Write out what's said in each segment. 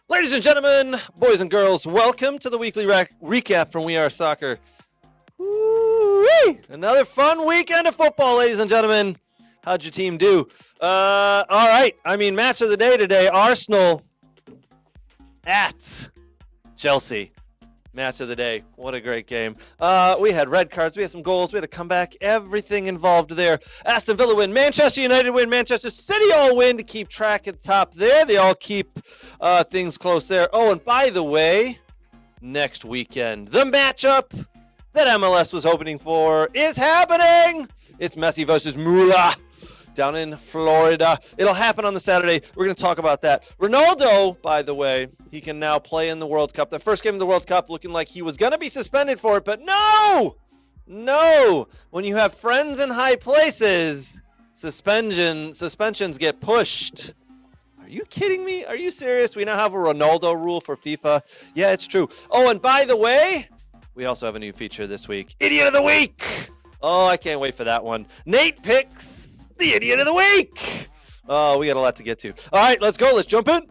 Ladies and gentlemen, boys and girls, welcome to the weekly recap from We Are Soccer. Woo-wee! Another fun weekend of football, ladies and gentlemen. How'd your team do? All right. Match of the day today, Arsenal at Chelsea. Match of the day. What a great game. We had red cards. We had some goals. We had a comeback. Everything involved there. Aston Villa win. Manchester United win. Manchester City all win to keep track at the top there. They all keep things close there. Oh, and by the way, next weekend, the matchup that MLS was hoping for is happening. It's Messi versus Müller down in Florida. It'll happen on the Saturday. We're going to talk about that. Ronaldo, by the way, he can now play in the World Cup. The first game of the World Cup looking like he was going to be suspended for it, but no! When you have friends in high places, suspensions get pushed. Are you kidding me? Are you serious? We now have a Ronaldo rule for FIFA. Yeah, it's true. Oh, and by the way, we also have a new feature this week. Idiot of the Week! Oh, I can't wait for that one. Nate picks the Idiot of the Week! Oh, we got a lot to get to. All right, let's go. Let's jump in.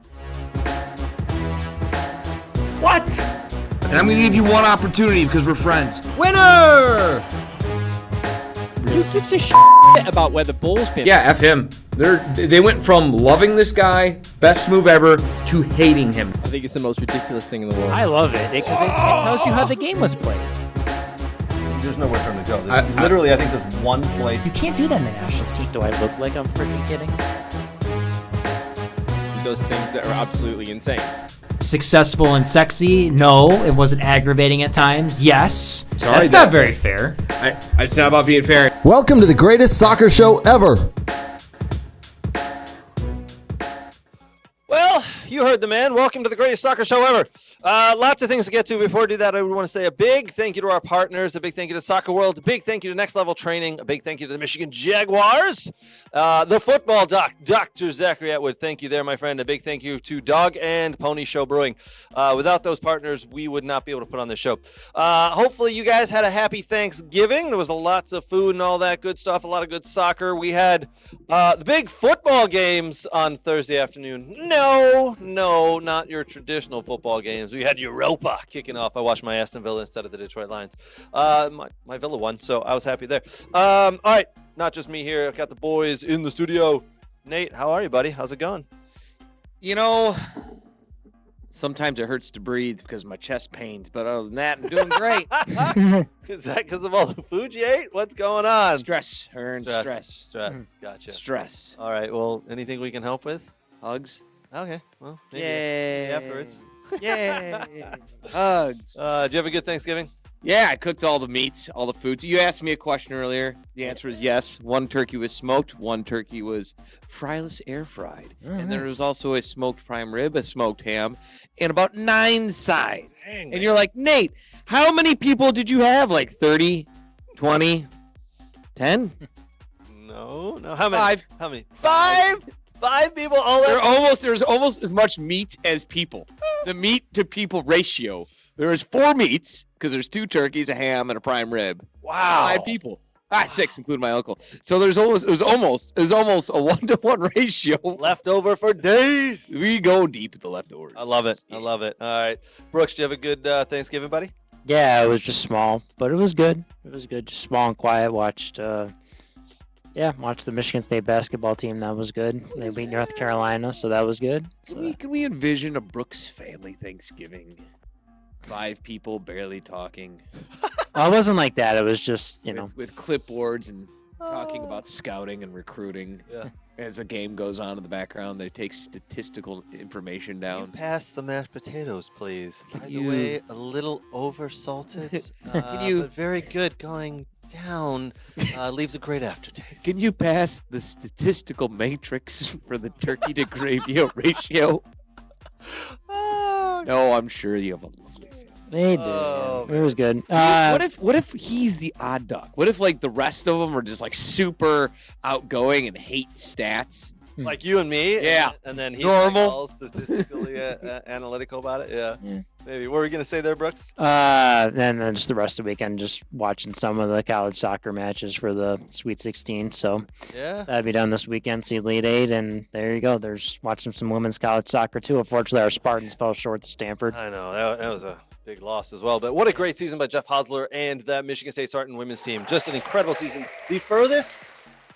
What? And I'm going to give you one opportunity because we're friends. Winner! Who gives a shit about where the ball's been? Yeah, F him. They went from loving this guy, best move ever, to hating him. I think it's the most ridiculous thing in the world. I love it because it tells you how the game was played. There's nowhere for him to go. I think there's one place. You can't do that in the national team. Do I look like I'm freaking kidding? Those things that are absolutely insane. Successful and sexy? No. It wasn't aggravating at times? Yes. Sorry, That's not very fair. It's not about being fair. Welcome to the greatest soccer show ever. Well, you heard the man. Welcome to the greatest soccer show ever. Lots of things to get to. Before I do that, I would want to say a big thank you to our partners, a big thank you to Soccer World, a big thank you to Next Level Training, a big thank you to the Michigan Jaguars, the football doc, Dr. Zachary Atwood. Thank you there, my friend. A big thank you to Dog and Pony Show Brewing. Without those partners, we would not be able to put on this show. Hopefully you guys had a happy Thanksgiving. There was lots of food and all that good stuff, a lot of good soccer. We had the big football games on Thursday afternoon. No, not your traditional football games. We had Europa kicking off. I watched my Aston Villa instead of the Detroit Lions. My Villa won, so I was happy there. All right, not just me here. I've got the boys in the studio. Nate, how are you, buddy? How's it going? You know, sometimes it hurts to breathe because of my chest pains, but other than that, I'm doing great. Is that because of all the food you ate? What's going on? Stress. Gotcha. Stress. All right, well, anything we can help with? Hugs. Okay, well, maybe Yay. afterwards. Yay. Hugs. Did you have a good Thanksgiving? Yeah, I cooked all the meats, all the foods. You asked me a question earlier. The answer is yes. One turkey was smoked. One turkey was fryless air fried. And there was also a smoked prime rib, a smoked ham, and about 9 sides. Dang, and you're like, Nate, how many people did you have? Like 30, 20, 10? No. How many? 5. How many? 5? 5 people. All There's almost as much meat as people. The meat to people ratio. There's 4 meats because there's 2 turkeys, a ham, and a prime rib. Wow. 5 people. 6, including my uncle. So it was almost a 1-to-1 ratio. Leftover for days. We go deep at the leftovers. I love it. All right. Brooks, do you have a good Thanksgiving, buddy? Yeah, it was just small, but it was good. Just small and quiet. Watched the Michigan State basketball team. That was good. They beat North Carolina, so that was good. Can we envision a Brooks family Thanksgiving? 5 people barely talking. Well, it wasn't like that. It was just, with clipboards and talking about scouting and recruiting. Yeah. As a game goes on in the background, they take statistical information down. Pass the mashed potatoes, please. By the way, a little over-salted, but very good. Going down leaves a great aftertaste. Can you pass the statistical matrix for the turkey to gravy ratio? No, I'm sure you have a lovely family. They did. It was good. What if he's the odd duck? What if the rest of them are just super outgoing and hate stats, Like you and me. Yeah. And then he Normal. all statistically analytical about it. Yeah. Maybe. What were we going to say there, Brooks? And then just the rest of the weekend, just watching some of the college soccer matches for the Sweet 16. So Yeah. that'd be done this weekend. See Elite 8, and there you go. There's watching some women's college soccer too. Unfortunately, our Spartans fell short to Stanford. I know. That was a big loss as well. But what a great season by Jeff Hosler and that Michigan State Spartan women's team. Just an incredible season. The furthest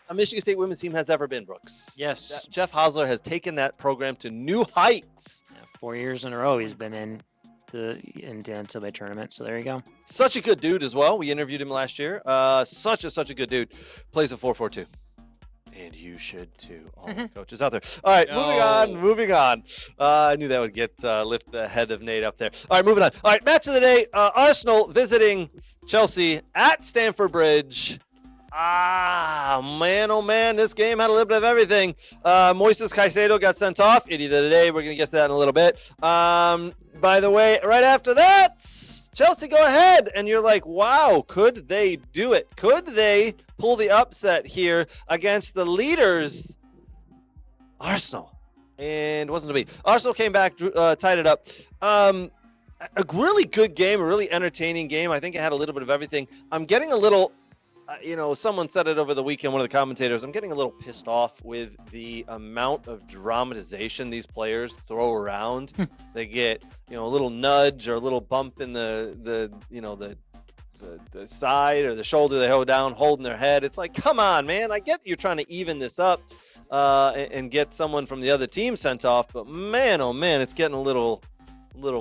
a Michigan State women's team has ever been, Brooks. Yes. Jeff Hosler has taken that program to new heights. 4 years in a row he's been in the NCAA tournament. So there you go. Such a good dude as well. We interviewed him last year. Such a good dude. Plays a 4-4-2. And you should too, all the coaches out there. All right, moving on. I knew that would get lift the head of Nate up there. All right, moving on. All right, match of the day. Arsenal visiting Chelsea at Stamford Bridge. Ah, man, oh man, this game had a little bit of everything. Moises Caicedo got sent off. Idiot of the day. We're going to get to that in a little bit. By the way, right after that, Chelsea go ahead. And you're like, wow, could they do it? Could they pull the upset here against the leaders, Arsenal? And it wasn't to be. Arsenal came back, tied it up. A really good game, a really entertaining game. I think it had a little bit of everything. I'm getting a little... someone said it over the weekend, one of the commentators, I'm getting a little pissed off with the amount of dramatization these players throw around. They get, a little nudge or a little bump in the side or the shoulder they hold down, holding their head. It's like, come on, man. I get that you're trying to even this up and get someone from the other team sent off, but man, oh man, it's getting a little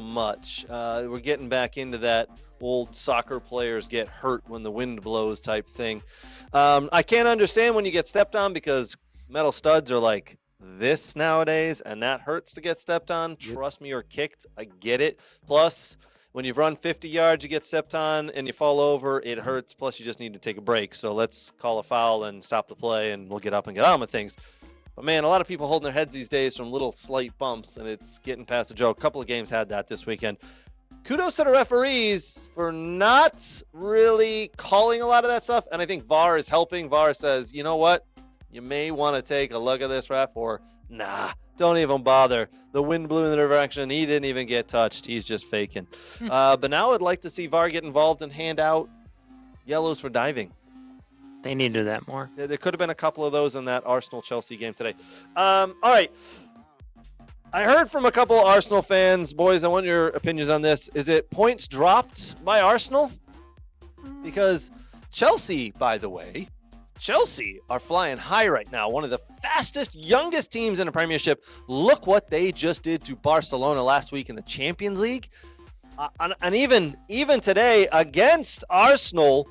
much. We're getting back into that old soccer players get hurt when the wind blows type thing. I can't understand when you get stepped on because metal studs are like this nowadays, and that hurts to get stepped on. Trust me, or kicked. I get it. Plus, when you've run 50 yards, you get stepped on and you fall over, it hurts. Plus, you just need to take a break. So let's call a foul and stop the play, and we'll get up and get on with things. But man, a lot of people holding their heads these days from little slight bumps, and it's getting past the joke. A couple of games had that this weekend. Kudos to the referees for not really calling a lot of that stuff, and I think VAR is helping. VAR says, you know what? You may want to take a look at this, ref, or nah, don't even bother. The wind blew in the direction. He didn't even get touched. He's just faking. But now I'd like to see VAR get involved and hand out yellows for diving. They need to do that more. There could have been a couple of those in that Arsenal-Chelsea game today. All right. I heard from a couple of Arsenal fans. Boys, I want your opinions on this. Is it points dropped by Arsenal? Because Chelsea, by the way, Chelsea are flying high right now. One of the fastest, youngest teams in the Premiership. Look what they just did to Barcelona last week in the Champions League. And even today against Arsenal,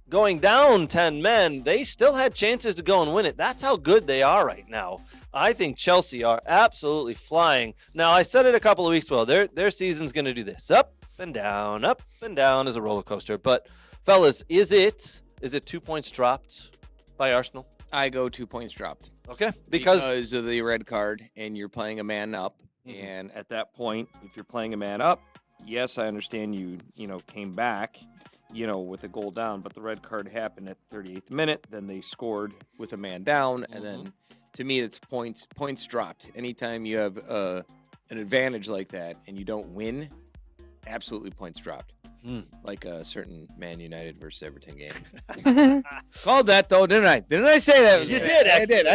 going down 10 men, they still had chances to go and win it. That's how good they are right now. I think Chelsea are absolutely flying. Now, I said it a couple of weeks ago. Their season's going to do this. Up and down as a roller coaster. But, fellas, is it 2 points dropped by Arsenal? I go 2 points dropped. Okay. Because of the red card, and you're playing a man up. Mhm. And at that point, if you're playing a man up, yes, I understand you came back, with a goal down, but the red card happened at the 38th minute. Then they scored with a man down, and then to me, it's points dropped. Anytime you have an advantage like that and you don't win, absolutely points dropped. Like a certain Man United versus Everton game. Called that though, didn't I? Didn't I say that? You did, actually.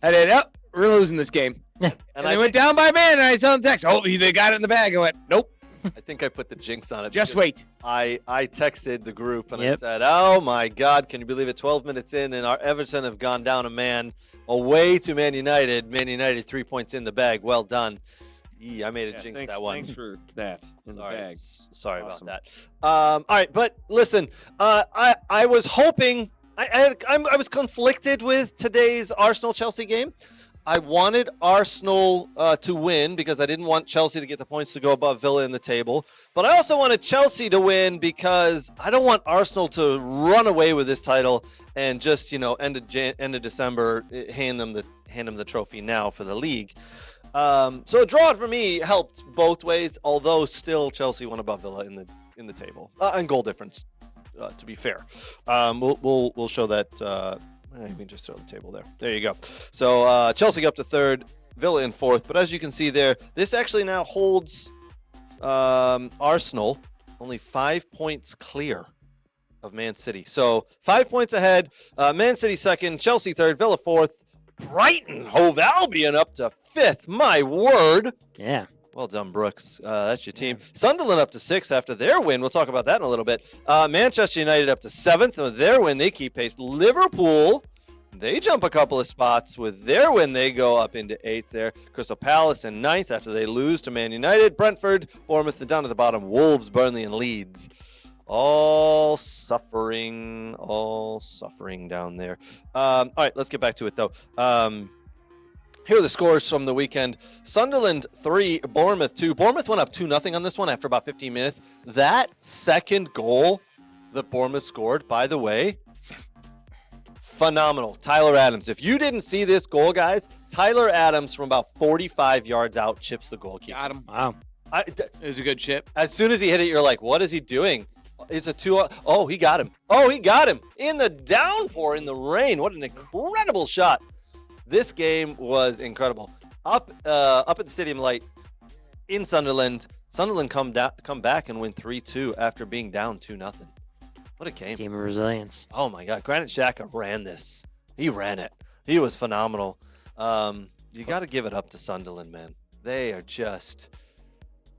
I did. Oh, we're losing this game. And I went down by a man, and I saw them text. Oh, they got it in the bag. I went, nope. I think I put the jinx on it. Just wait. I texted the group and I said, oh my God, can you believe it? 12 minutes in and our Everton have gone down a man away to Man United. Man United 3 points in the bag. Well done. I made a jinx that one. Thanks for that in the bag. Sorry about that. All right, but listen, I was hoping, I was conflicted with today's Arsenal-Chelsea game. I wanted Arsenal to win because I didn't want Chelsea to get the points to go above Villa in the table. But I also wanted Chelsea to win because I don't want Arsenal to run away with this title and just, end of December, hand them the trophy now for the league. So a draw for me helped both ways, although still Chelsea won above Villa in the table and goal difference. To be fair, we'll show that. You can just throw the table there. There you go. So Chelsea up to third, Villa in fourth. But as you can see there, this actually now holds Arsenal only 5 points clear of Man City. So 5 points ahead. Man City second, Chelsea third, Villa fourth. Brighton, Hove Albion up to fifth. My word. Yeah. Well done, Brooks. That's your team. Sunderland up to sixth after their win. We'll talk about that in a little bit. Manchester United up to seventh. With their win, they keep pace. Liverpool, they jump a couple of spots. With their win, they go up into eighth there. Crystal Palace in ninth after they lose to Man United. Brentford, Bournemouth, and down at the bottom, Wolves, Burnley, and Leeds. All suffering down there. All right, let's get back to it, though. Here are the scores from the weekend. Sunderland 3, Bournemouth 2. Bournemouth went up 2-0 on this one after about 15 minutes. That second goal that Bournemouth scored, by the way, phenomenal. Tyler Adams. If you didn't see this goal, guys, Tyler Adams from about 45 yards out chips the goalkeeper. Got him. Wow. It was a good chip. As soon as he hit it, you're like, what is he doing? It's a 2. Oh, he got him. Oh, he got him. In the downpour, in the rain. What an incredible shot. This game was incredible. Up at the Stadium Light in Sunderland. Sunderland come back and win 3-2 after being down 2-0. What a game. Team of resilience. Oh, my God. Granit Xhaka ran this. He ran it. He was phenomenal. You got to give it up to Sunderland, man. They are just...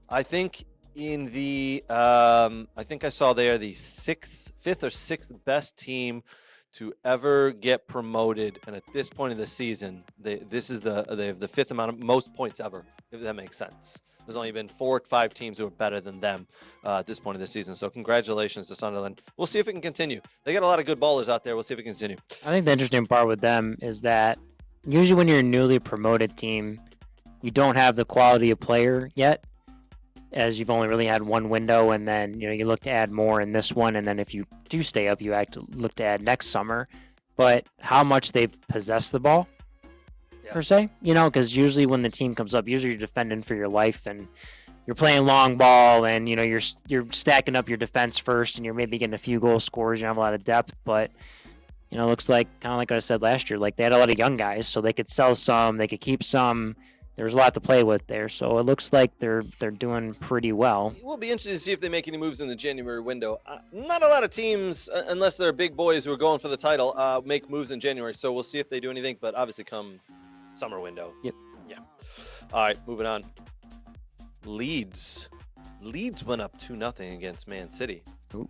I think in the... I think I saw they are the fifth or sixth best team to ever get promoted, and at this point of the season, they have the fifth most points ever, if that makes sense. There's only been 4 or 5 teams who are better than them at this point of the season. So congratulations to Sunderland. We'll see if it can continue. They got a lot of good ballers out there. We'll see if it can continue. I think the interesting part with them is that usually when you're a newly promoted team, you don't have the quality of player yet, as you've only really had one window, and then you look to add more in this one, and then if you do stay up, you look to add next summer. But how much they possess the ball, per se, because usually when the team comes up, usually you're defending for your life, and you're playing long ball, and you're stacking up your defense first, and you're maybe getting a few goal scorers. You have a lot of depth, but it looks like kind of like I said last year, like they had a lot of young guys, so they could sell some, they could keep some. There's a lot to play with there, so it looks like they're doing pretty well. It will be interesting to see if they make any moves in the January window. Not a lot of teams, unless they're big boys who are going for the title, make moves in January. So we'll see if they do anything, but obviously come summer window. Yep. Yeah. All right, moving on. Leeds went up 2-0 against Man City. Ooh.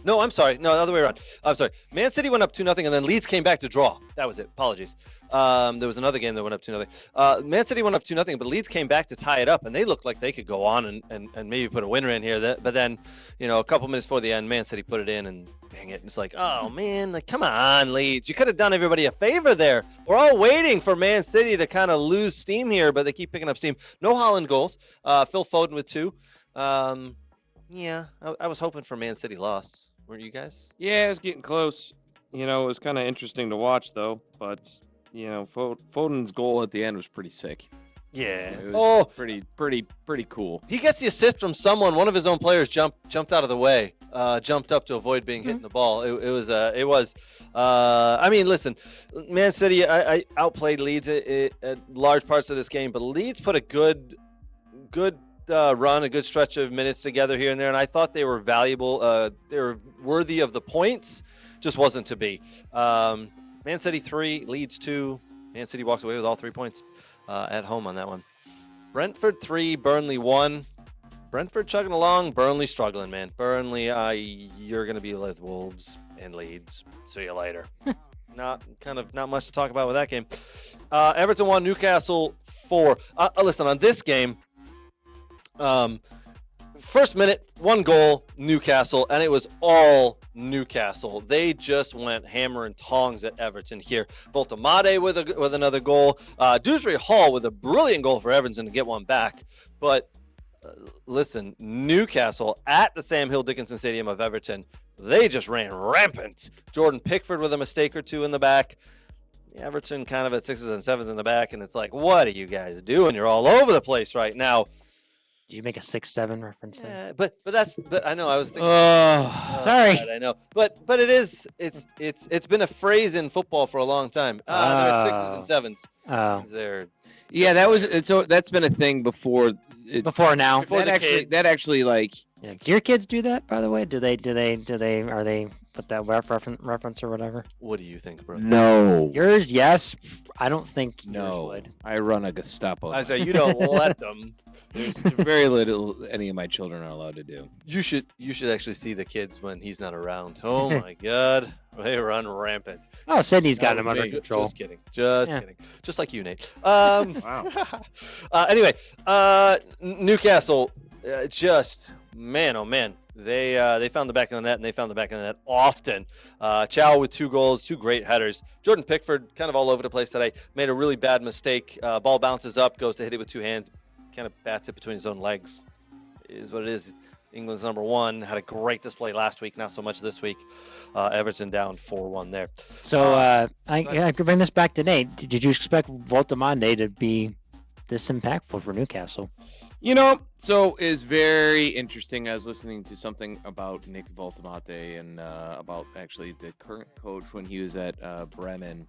No, I'm sorry. No, the other way around. I'm sorry. Man City went up 2-0, and then Leeds came back to draw. That was it. Apologies. There was another game that went up 2-0. Man City went up 2-0, but Leeds came back to tie it up, and they looked like they could go on and maybe put a winner in here. But then, a couple minutes before the end, Man City put it in, and dang it. It's like, oh, man, come on, Leeds. You could have done everybody a favor there. We're all waiting for Man City to kind of lose steam here, but they keep picking up steam. No Haaland goals. Phil Foden with 2. Yeah, I was hoping for Man City loss. Weren't you guys? Yeah, it was getting close. It was kind of interesting to watch, though. But, Foden's goal at the end was pretty sick. Yeah. It was pretty cool. He gets the assist from someone. One of his own players jumped out of the way, jumped up to avoid being hit in the ball. It was. I mean, listen, Man City, I outplayed Leeds at large parts of this game, but Leeds put a good run, a good stretch of minutes together here and there, and I thought they were valuable. They were worthy of the points. Just wasn't to be. Man City 3, Leeds 2. Man City walks away with all 3 points at home on that one. Brentford 3, Burnley 1. Brentford chugging along, Burnley struggling, man. Burnley, you're going to be with Wolves and Leeds. See you later. Not much to talk about with that game. Everton 1, Newcastle 4. Listen, on this game, first minute, 1 goal, Newcastle, and it was all Newcastle. They just went hammer and tongs at Everton here. Both Amade with another goal, Dewsbury Hall with a brilliant goal for Everton to get one back. But listen, Newcastle at the Sam Hill Dickinson Stadium of Everton, they just ran rampant. Jordan Pickford with a mistake or 2 in the back. Everton kind of at 6s and 7s in the back, and it's like, what are you guys doing? You're all over the place right now. Did you make a 6-7 reference there? Yeah, but I know I was thinking. Sorry. God, I know, but it's been a phrase in football for a long time. They're at 6s and 7s. Oh. They're Yeah, that's been a thing before. Before now. Before the kid. That actually like. Yeah. Do your kids do that, by the way? Are they put that reference or whatever? What do you think, bro? No. Yours, yes. I don't think yours No. would. I run a Gestapo. I say you don't let them. There's very little any of my children are allowed to do. You should actually see the kids when he's not around. Oh my God, they run rampant. Oh, Sydney's got That him was under me. control. Just kidding. Just Yeah. kidding. Just like you, Nate. Wow. Anyway, Newcastle, just man, oh man, they found the back of the net, and they found the back of the net often. Chow with 2 goals, 2 great headers. Jordan Pickford kind of all over the place today. Made a really bad mistake. Ball bounces up, goes to hit it with 2 hands, kind of bats it between his own legs. Is what it is. England's number 1 had a great display last week, not so much this week. Everton down 4-1 there. So I could bring this back to Nate. Did you expect Voltemande to be this impactful for Newcastle? So it's very interesting. I was listening to something about Nick Voltemate and about actually the current coach when he was at Bremen.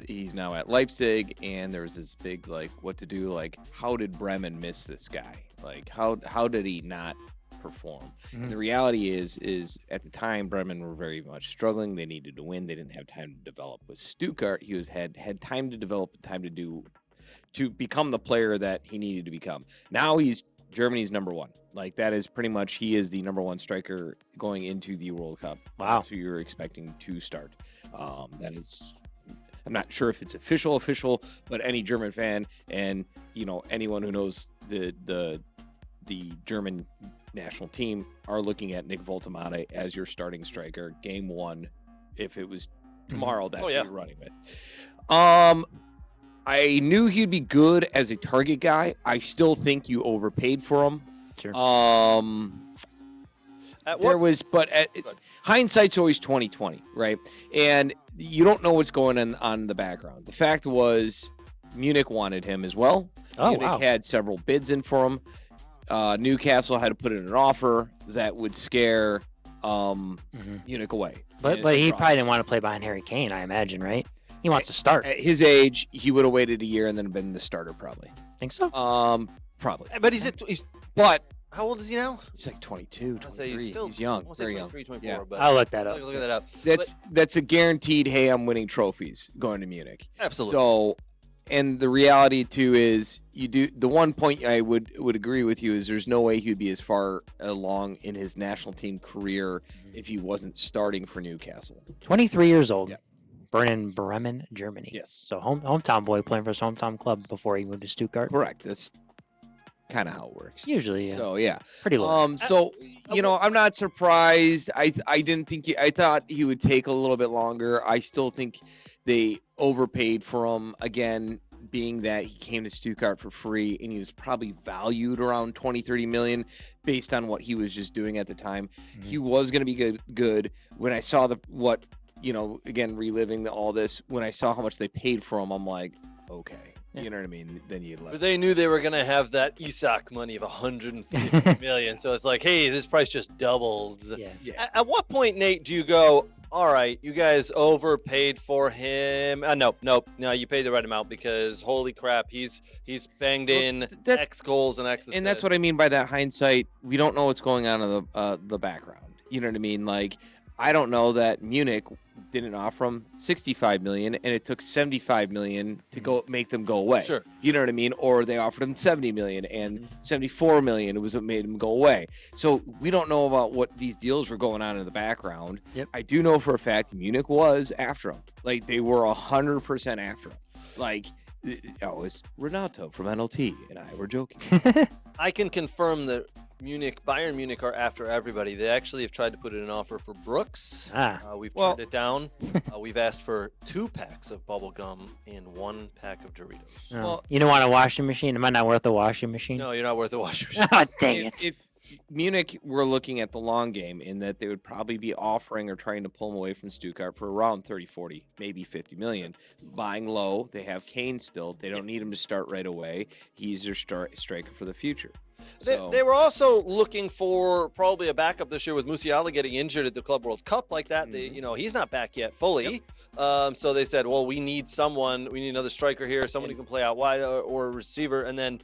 He's now at Leipzig, and there was this big what to do. How did Bremen miss this guy? How did he not perform? And the reality is at the time Bremen were very much struggling. They needed to win. They didn't have time to develop. With Stuttgart, he had time to develop, time to become the player that he needed to become. Now he's Germany's number 1. That is pretty much, he is the number 1 striker going into the World Cup. Wow. That's who you're expecting to start. That is, I'm not sure if it's official, but any German fan and anyone who knows the German national team are looking at Nick Voltemade as your starting striker game 1. If it was tomorrow, that's what you're running with. I knew he'd be good as a target guy. I still think you overpaid for him. Sure. Hindsight's always 20/20, right? And you don't know what's going on the background. The fact was, Munich wanted him as well. Oh, Munich wow. had several bids in for him. Newcastle had to put in an offer that would scare Munich away. But he probably didn't want to play behind Harry Kane, I imagine, right? He wants to start. At his age, he would have waited a year and then been the starter, probably. Think so? Probably. But But how old is he now? he's like 22, I'll say 23. he's He's young, I won't say very young. 23, 24, Yeah. but I'll look that up. look that up. That's a guaranteed, hey, I'm winning trophies going to Munich. Absolutely. So, and the reality too is the one point I would agree with you is there's no way he would be as far along in his national team career if he wasn't starting for Newcastle. 23 years old. Yeah. Born in Bremen, Germany. Yes. So hometown boy playing for his hometown club before he moved to Stuttgart. Correct. That's kind of how it works. Usually, yeah. So yeah. Pretty low. So I'm not surprised. I didn't think I thought he would take a little bit longer. I still think they overpaid for him, again, being that he came to Stuttgart for free and he was probably valued around 20-30 million based on what he was just doing at the time. He was going to be good. When I saw again, reliving all this, when I saw how much they paid for him, I'm like, okay. Yeah. You know what I mean? Then you left. But they knew they were going to have that Isak money of 150 million. So it's like, hey, this price just doubled. Yeah. At what point, Nate, do you go, all right, you guys overpaid for him? Nope. You paid the right amount because holy crap, he's banged in X goals and X assists. And that's what I mean by that hindsight. We don't know what's going on in the background. You know what I mean? I don't know that Munich didn't offer him 65 million and it took 75 million to go make them go away. Sure. You know what I mean? Or they offered him 70 million and 74 million was what made him go away. So we don't know about what these deals were going on in the background. Yep. I do know for a fact Munich was after him. They were 100% after him. It was Ronaldo from NLT and I were joking. I can confirm that Bayern Munich are after everybody. They actually have tried to put in an offer for Brooks. We've turned it down. We've asked for 2 packs of bubble gum and 1 pack of Doritos. You don't want a washing machine? Am I not worth a washing machine? No, you're not worth a washing machine. Oh, dang it. Munich were looking at the long game in that they would probably be offering or trying to pull him away from Stuttgart for around 30, 40, maybe 50 million. Buying low. They have Kane still. They don't need him to start right away. He's their striker for the future. So, They were also looking for probably a backup this year with Musiala getting injured at the Club World Cup like that. They, he's not back yet fully. So they said, well, we need another striker here, someone who can play out wide or a receiver. And then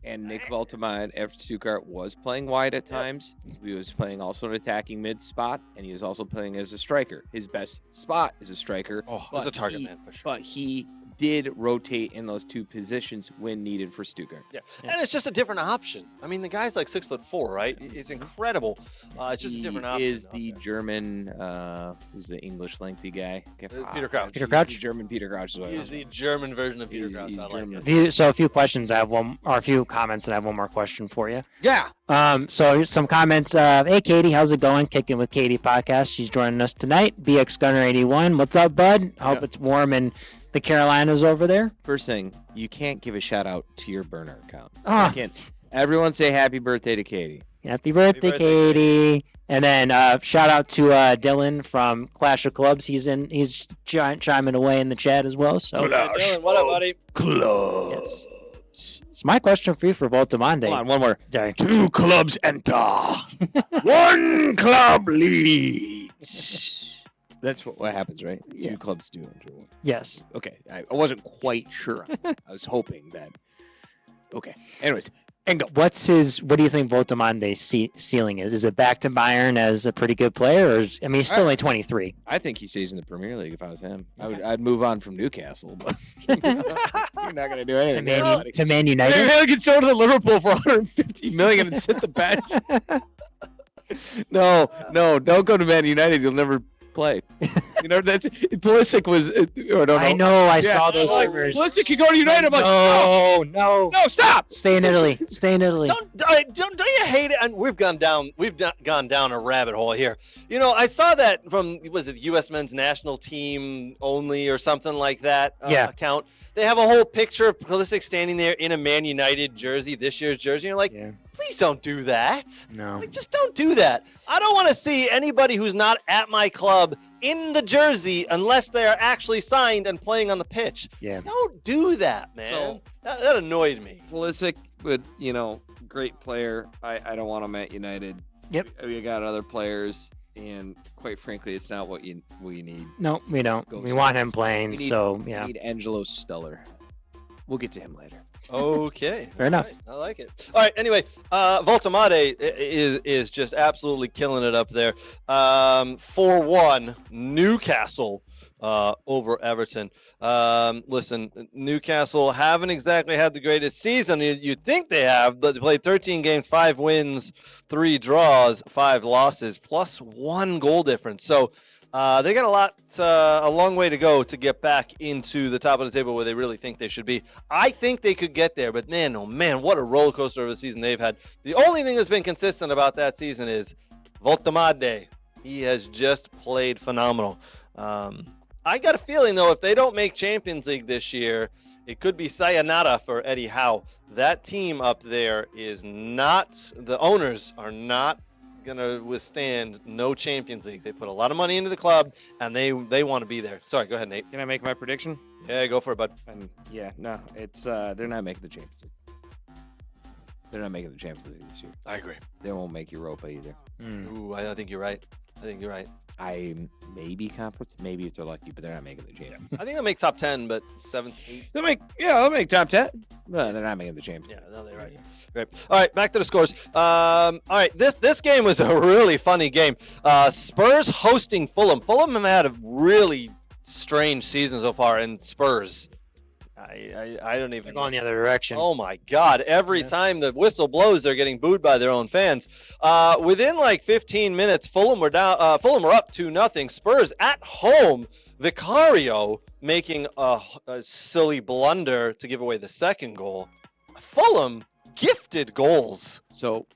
Nick Voltemade after Stuttgart was playing wide at times. He was playing also an attacking mid spot, and he was also playing as a striker. His best spot is a striker. He's a target man for sure. But he did rotate in those two positions when needed for Stuttgart. Yeah, and it's just a different option. I mean, the guy's like 6'4", right? It's incredible. It's just a different option. He is the German, who's the English lengthy guy? Peter Crouch. Peter Crouch? He's German Peter Crouch. He's the German version of Peter Crouch. He's I like German. it. So a few questions. I have a few comments, and I have one more question for you. Yeah. So here's some comments. Hey, Katie, how's it going? Kicking with Katie podcast. She's joining us tonight. BX Gunner 81. What's up, bud? Hope it's warm in the Carolinas over there. First thing, you can't give a shout out to your burner account. Ah. Second, everyone say happy birthday to Katie. Happy birthday, Katie. And then shout out to Dylan from Clash of Clubs. He's chiming away in the chat as well. So Dylan, what up, buddy? Clubs. Yes. It's my question for you for Voltemade. Hold on, one more. Sorry. 2 clubs enter. 1 club leads. That's what happens, right? Yeah. 2 clubs do enter one. Yes. Okay, I wasn't quite sure. I was hoping that. Okay. Anyways, and go. What do you think Voltemande's ceiling is? Is it back to Bayern as a pretty good player, or he's still only 23? I think he stays in the Premier League if I was him. I'd move on from Newcastle, but you're not gonna do anything. To Man United. Maybe I could sell to Liverpool for 150 million and sit the bench. No, don't go to Man United. You'll never play. That's Pulisic was. I know. I saw those rumors. Pulisic could go to United. I'm like, no, stop. Stay in Italy. Don't you hate it? And we've gone down a rabbit hole here. I saw that from U.S. men's national team only or something like that account. They have a whole picture of Pulisic standing there in a Man United jersey, this year's jersey. And you're like, please don't do that. No. Just don't do that. I don't want to see anybody who's not at my club in the jersey unless they are actually signed and playing on the pitch. Yeah. Don't do that, man. So, that annoyed me. Pulisic would, great player. I don't want him at United. Yep. We got other players, and quite frankly, it's not what we need. No, we don't. We want him playing. We need Angelo Stellar. We'll get to him later. Okay. Fair enough. Right. I like it. All right. Anyway, Voltemade is just absolutely killing it up there. 4-1 Newcastle over Everton. Listen, Newcastle haven't exactly had the greatest season. You'd think they have, but they played 13 games, 5 wins, 3 draws, 5 losses, plus 1 goal difference. So they got a long way to go to get back into the top of the table where they really think they should be. I think they could get there, but man, oh man, what a roller coaster of a season they've had. The only thing that's been consistent about that season is Voltemade. He has just played phenomenal. I got a feeling, though, if they don't make Champions League this year, it could be sayonara for Eddie Howe. That team up there is not – the owners are not going to withstand no Champions League. They put a lot of money into the club, and they want to be there. Sorry, go ahead, Nate. Can I make my prediction? Yeah, go for it, bud. It's they're not making the Champions League. They're not making the Champions League this year. I agree. They won't make Europa either. Ooh, I think you're right. I maybe conference, maybe if they're lucky, but they're not making the Champions. I think they'll make top 10, but 7th, 8th. They'll make top 10. But they're not making the Champions. Yeah, no, they're right. Great. All right, back to the scores. All right, this game was a really funny game. Spurs hosting Fulham. Fulham have had a really strange season so far, and Spurs. I don't even. They're going the other direction. Oh my God! Every time the whistle blows, they're getting booed by their own fans. Within like 15 minutes, Fulham were down. Fulham were up 2-0. Spurs at home. Vicario making a silly blunder to give away the second goal. Fulham gifted goals. So,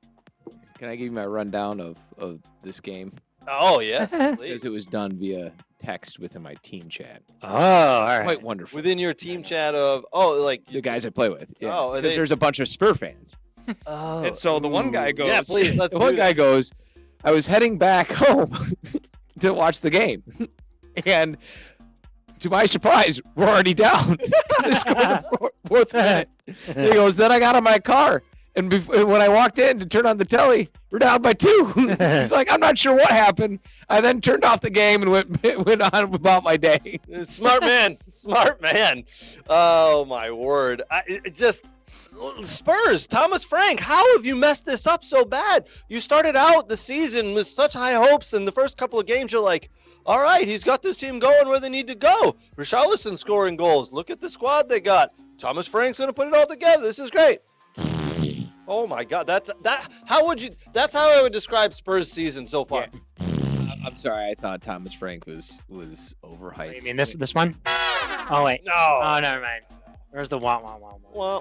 can I give you my rundown of this game? Oh yes, Because please. it was done via text within my team chat. Oh, all right. Quite wonderful. Within your team chat of the guys I play with. Yeah. Oh, because there's a bunch of Spur fans. Oh, And so the one guy goes, yeah, please, let's the do one guy this. goes, I was heading back home to watch the game. And to my surprise, we're already down. They scored the fourth minute. He goes, then I got in my car. And when I walked in to turn on the telly, we're down by 2. He's like, I'm not sure what happened. I then turned off the game and went on about my day. Smart man. Smart man. Oh, my word. Spurs, Thomas Frank, how have you messed this up so bad? You started out the season with such high hopes, and the first couple of games you're like, all right, he's got this team going where they need to go. Richarlison scoring goals. Look at the squad they got. Thomas Frank's going to put it all together. This is great. Oh my God, that's how I would describe Spurs season so far. Yeah. I'm sorry, I thought Thomas Frank was overhyped. You mean this one? Oh wait. No. Oh, never mind. Where's the wah.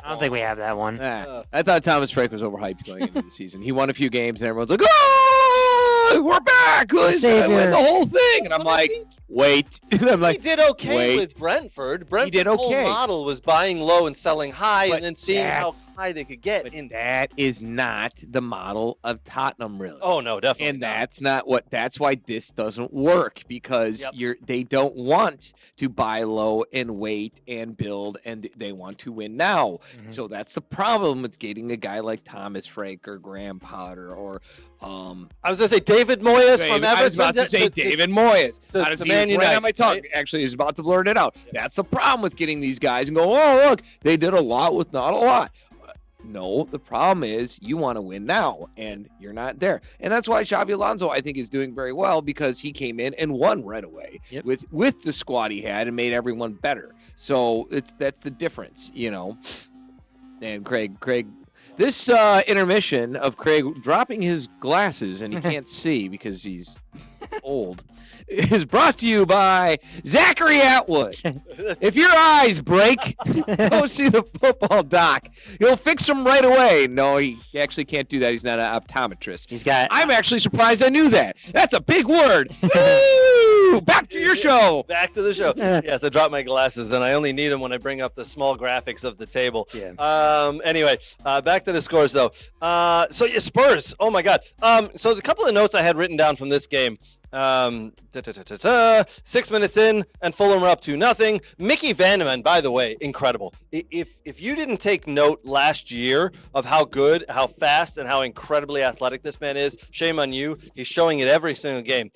I don't think we have that one. I thought Thomas Frank was overhyped going into the season. He won a few games and everyone's like, oh, we're back. He's gonna win the whole thing. And I'm like, wait. And I'm like, he did okay wait. with Brentford. He did Brentford's whole okay. model was buying low and selling high, But and then seeing how that's- high they could get. But that is not the model of Tottenham, really. Oh no, definitely. And not. that's why this doesn't work, because they don't want to buy low and wait and build, and they want to win now. So that's the problem with getting a guy like Thomas Frank or Graham Potter or I was gonna say David Moyes from Everton. I was about to say David Moyes. to Honestly, Man he was right United, on my tongue. right? Actually, he was about to blurt it out. That's the problem with getting these guys and go, oh, look, they did a lot with not a lot. No, the problem is you want to win now, and you're not there. And that's why Xabi Alonso, I think, is doing very well, because he came in and won right away with the squad he had and made everyone better. So that's the difference, you know. And Craig, this intermission of Craig dropping his glasses and he can't see because he's old, is brought to you by Zachary Atwood. If your eyes break, go see the football doc. He'll fix them right away. No, he actually can't do that. He's not an optometrist. I'm actually surprised I knew that. That's a big word. Woo! Back to your show. Back to the show. Yes, I dropped my glasses, and I only need them when I bring up the small graphics of the table. Yeah. Anyway, back to the scores, though. So, yeah, Spurs. Oh, my God. So a couple of notes I had written down from this game. 6 minutes in, and Fulham are up 2-0. Mickey Vandeman, by the way, incredible. If you didn't take note last year of how good, how fast, and how incredibly athletic this man is, shame on you. He's showing it every single game.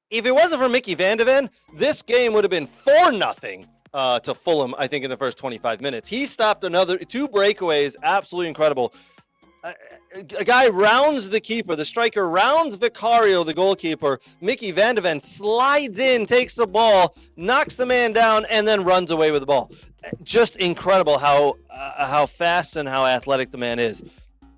If it wasn't for Mickey Vandeman, this game would have been 4-0 to Fulham, I think, in the first 25 minutes. He stopped another 2 breakaways, absolutely incredible. A guy rounds the keeper. The striker rounds Vicario, the goalkeeper. Mickey Vandeven slides in, takes the ball, knocks the man down, and then runs away with the ball. Just incredible how fast and how athletic the man is.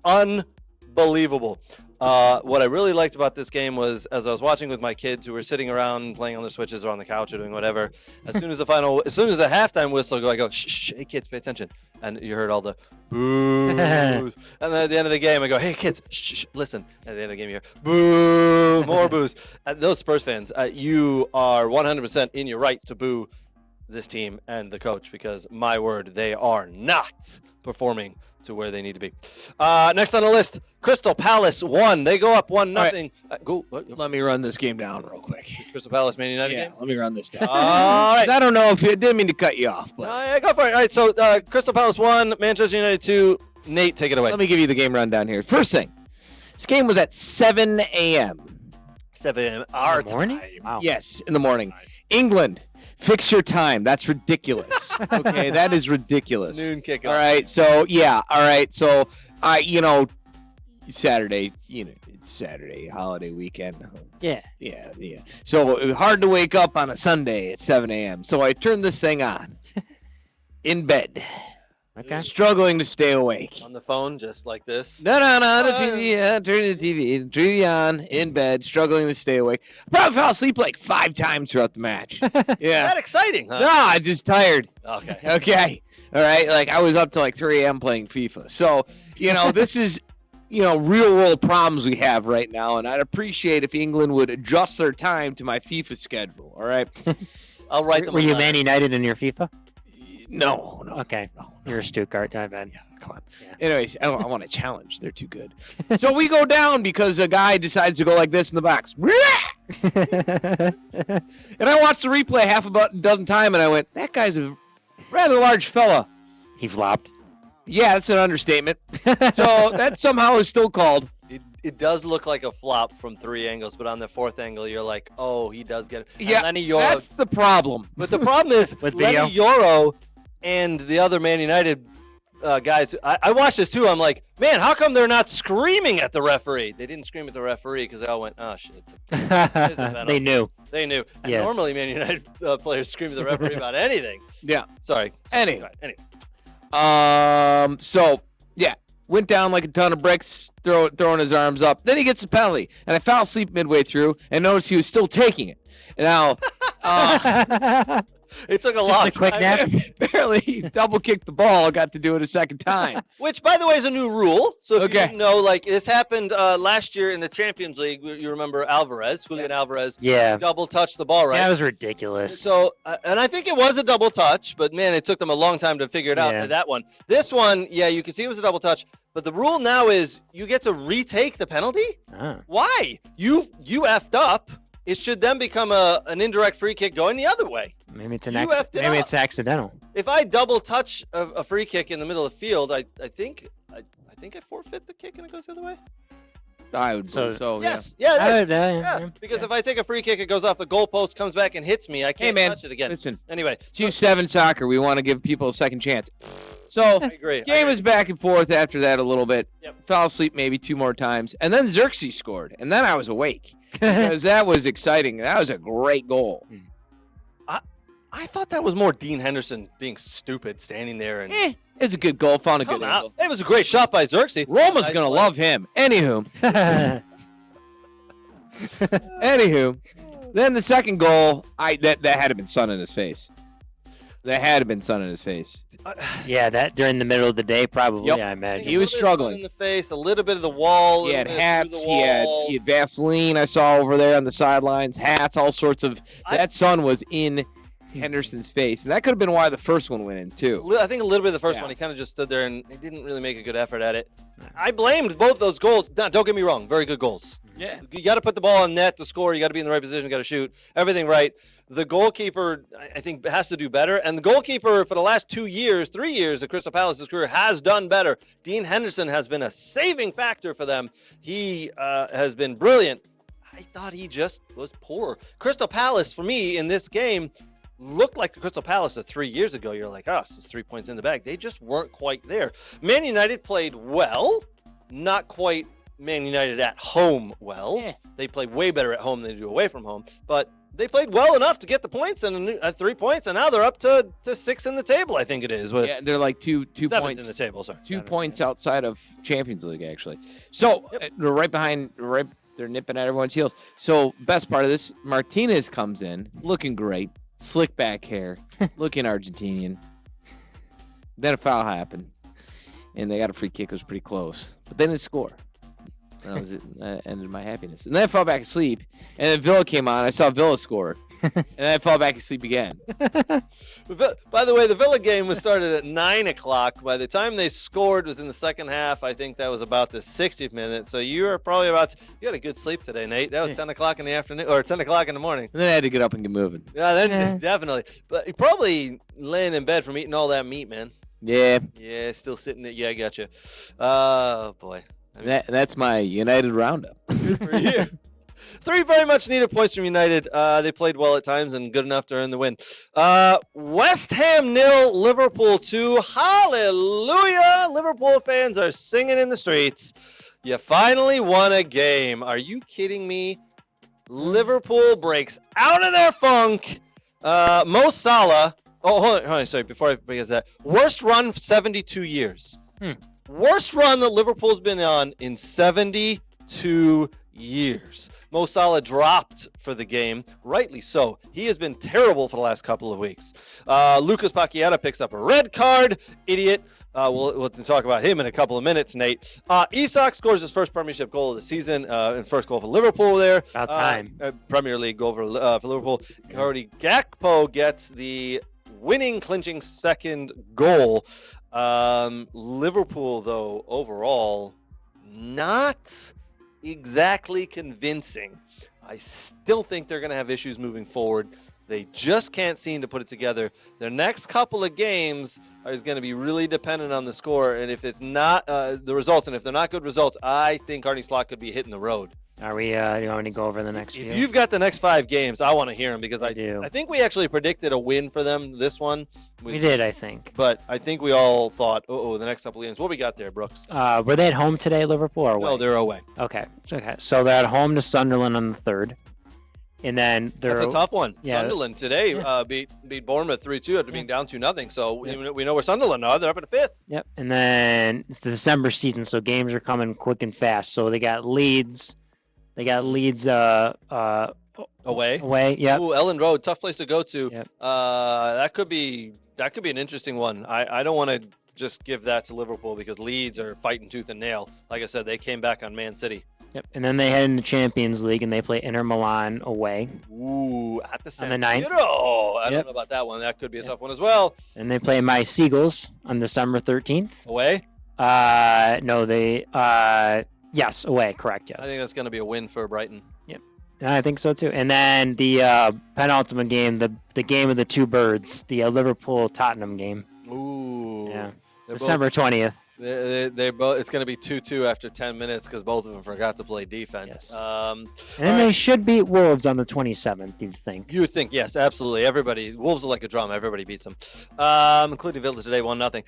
Unbelievable. What I really liked about this game was, as I was watching with my kids who were sitting around playing on their Switches or on the couch or doing whatever, as soon as the halftime whistle go, I go, shh, hey kids, pay attention. And you heard all the boos. And then at the end of the game, I go, hey kids, shh, listen. At the end of the game, you hear boo, more boos. Those Spurs fans, you are 100% in your right to boo this team and the coach, because my word, they are not performing to where they need to be. Next on the list, Crystal Palace won. They go up 1-0. Let me run this game down real quick. Crystal Palace, Man United game? Let me run this down. All right. I don't know if didn't mean to cut you off, but Go for it. All right, so Crystal Palace 1, Manchester United 2. Nate, take it away. let me give you the game rundown here. First thing, this game was at 7 a.m. 7 a.m. our morning? time. Wow. Yes, in the morning. England, fix your time. That's ridiculous. Okay, that is ridiculous. Noon kickoff. All right, so yeah, all right, so Saturday, it's Saturday, holiday weekend. Yeah. Yeah. So hard to wake up on a Sunday at 7 a.m. So I turned this thing on, in bed, Okay. struggling to stay awake. On the phone, just like this. No, the TV, turn the TV on, in bed, struggling to stay awake. Probably fell asleep like 5 times throughout the match. Yeah. That exciting, huh? No, I'm just tired. Okay. Okay. All right. Like I was up to like 3 a.m. playing FIFA. So, this is, real world problems we have right now. And I'd appreciate if England would adjust their time to my FIFA schedule. All right. I'll write them. Were you on Man United in your FIFA? No. Okay. You're a Stuttgart, I bet. Yeah, come on. Yeah. Anyways, I want to challenge. They're too good. So we go down because a guy decides to go like this in the box. And I watched the replay half a dozen times, and I went, that guy's a rather large fella. He flopped. Yeah, that's an understatement. So that somehow is still called. It does look like a flop from 3 angles, but on the 4th angle, you're like, oh, he does get it. And Yeah, Lenny Yoro, that's the problem. but the problem is With video? Lenny Yoro and the other Man United guys. I watched this too. I'm like, man, how come they're not screaming at the referee? They didn't scream at the referee because they all went, oh shit. They knew. They knew. And Yeah. normally Man United players scream at the referee about anything. Yeah. Sorry. Anyway. Anyway. So yeah, went down like a ton of bricks, throwing his arms up. Then he gets the penalty, and I fell asleep midway through and noticed he was still taking it. And now, It took a Just long a quick time. nap. barely double kicked the ball. Got to do it a second time. Which, by the way, is a new rule. So if you Okay. didn't know, like this happened last year in the Champions League. You remember Julian Alvarez, Yeah. double touched the ball, right? That was ridiculous. So, and I think it was a double touch, but man, it took them a long time to figure it out. Yeah. That one, this one, yeah, you can see it was a double touch. But the rule now is you get to retake the penalty. Ah. Why? You effed up. It should then become an indirect free kick going the other way. Maybe it's You effed it maybe up. it's accidental. If I double touch a free kick in the middle of the field, I think I forfeit the kick and it goes the other way. I would So- believe so. Yes. Yeah. it is. Yeah. Yeah. Because if I take a free kick, it goes off the goalpost, comes back and hits me. I can't man. touch it again. Listen, Anyway, it's U7 soccer. We want to give people a second chance. So I agree. game was back and forth after that a little bit. Yep. Fell asleep maybe 2 more times, and then Xerxes scored, and then I was awake because that was exciting. That was a great goal. I thought that was more Dean Henderson being stupid, standing there and. It's a good goal. Found a Come good out. angle. It was a great shot by Xerxes. Roma's Nice gonna play. love him. Anywho, then the second goal, that had to have been sun in his face. That had to have been sun in his face. Yeah, that during the middle of the day, probably. Yep. I imagine. He was A little bit of sun struggling. in the face, a little bit of the wall. He had a little bit hats. through the He had Vaseline. I saw over there on the sidelines. Hats, all sorts of. That sun was in Henderson's face, and that could have been why the first one went in too. I think a little bit of the first Yeah. one, he kind of just stood there and he didn't really make a good effort at it. I blamed both those goals. No, don't get me wrong, very good goals. Yeah. You got to put the ball on net to score. You got to be in the right position. You got to shoot everything right. The goalkeeper, I think, has to do better. And the goalkeeper for the last 3 years of Crystal Palace's career has done better. Dean Henderson has been a saving factor for them. He has been brilliant. I thought he just was poor. Crystal Palace, for me, in this game, looked like the Crystal Palace of 3 years ago. You're like, oh, it's 3 points in the bag. They just weren't quite there. Man United played well, not quite Man United at home well. Yeah. They played way better at home than they do away from home, but they played well enough to get the points and 3 points, and now they're up to 6 in the table, I think it is. With Yeah, they're like two 7th points. in the table, sorry. 2 points outside of Champions League, actually. So they're right behind. They're nipping at everyone's heels. So best part of this, Martinez comes in looking great, slick back hair, looking Argentinian. Then a foul happened, and they got a free kick. It was pretty close, but they didn't score. That was it. That ended my happiness. And then I fell back asleep, and then Villa came on. I saw Villa score, and then I fell back asleep again. By the way, the Villa game was started at 9 o'clock. By the time they scored was in the second half. I think that was about the 60th minute. So you were probably you had a good sleep today, Nate. That was 10 o'clock in the afternoon, or 10 o'clock in the morning. And then I had to get up and get moving. Yeah, then Yeah. definitely. But you probably laying in bed from eating all that meat, man. Yeah, Yeah, still sitting there. Yeah, I got you. Oh, boy. that's my United roundup. Good for you. 3 very much needed points from United. They played well at times and good enough to earn the win. West Ham 0, Liverpool 2. Hallelujah! Liverpool fans are singing in the streets. You finally won a game. Are you kidding me? Liverpool breaks out of their funk. Mo Salah. Oh, hold on, sorry. Before I forget that, worst run 72 years. Worst run that Liverpool's been on in 72 years. Mo Salah dropped for the game, rightly so. He has been terrible for the last couple of weeks. Lucas Paqueta picks up a red card. Idiot. We'll talk about him in a couple of minutes, Nate. Isak scores his first Premiership goal of the season, and first goal for Liverpool there. About time. Premier League goal for Liverpool. Cody Gakpo gets the winning, clinching second goal. Liverpool, though, overall, not exactly convincing. I still think they're going to have issues moving forward. They just can't seem to put it together. Their next couple of games is going to be really dependent on the score, and if it's not the results, and if they're not good results, I think Arne Slot could be hitting the road. Are we? Do you want me to go over the next few? If you've got the next 5 games, I want to hear them because I do. I think we actually predicted a win for them this one. We did, I think. But I think we all thought, the next couple of games. What we got there, Brooks? Were they at home today, Liverpool, or away? No, they're away. Okay. So they're at home to Sunderland on the 3rd. And then they're... That's a tough one. Yeah. Sunderland today beat Bournemouth 3-2 after being down 2-0. So we know where Sunderland are. They're up in 5th. Yep. And then it's the December season, so games are coming quick and fast. So they got Leeds. Away. Yep. Ooh, Ellen Road, tough place to go to. Yep. That could be an interesting one. I don't want to just give that to Liverpool because Leeds are fighting tooth and nail. Like I said, they came back on Man City. Yep. And then they head into Champions League and they play Inter Milan away. Ooh, at the San On the 9th. Siro. I don't know about that one. That could be a tough one as well. And they play My Seagulls on December 13th. Away? No, they yes, away, correct, yes. I think that's going to be a win for Brighton. Yep. I think so too. And then the penultimate game, the game of the two birds, the Liverpool-Tottenham game. Ooh. Yeah. December 20th. They're both. It's going to be 2-2 after 10 minutes because both of them forgot to play defense. Yes. And they should beat Wolves on the 27th. You'd think. You would think, yes, absolutely. Wolves are like a drama. Everybody beats them, including Villa today, 1-0.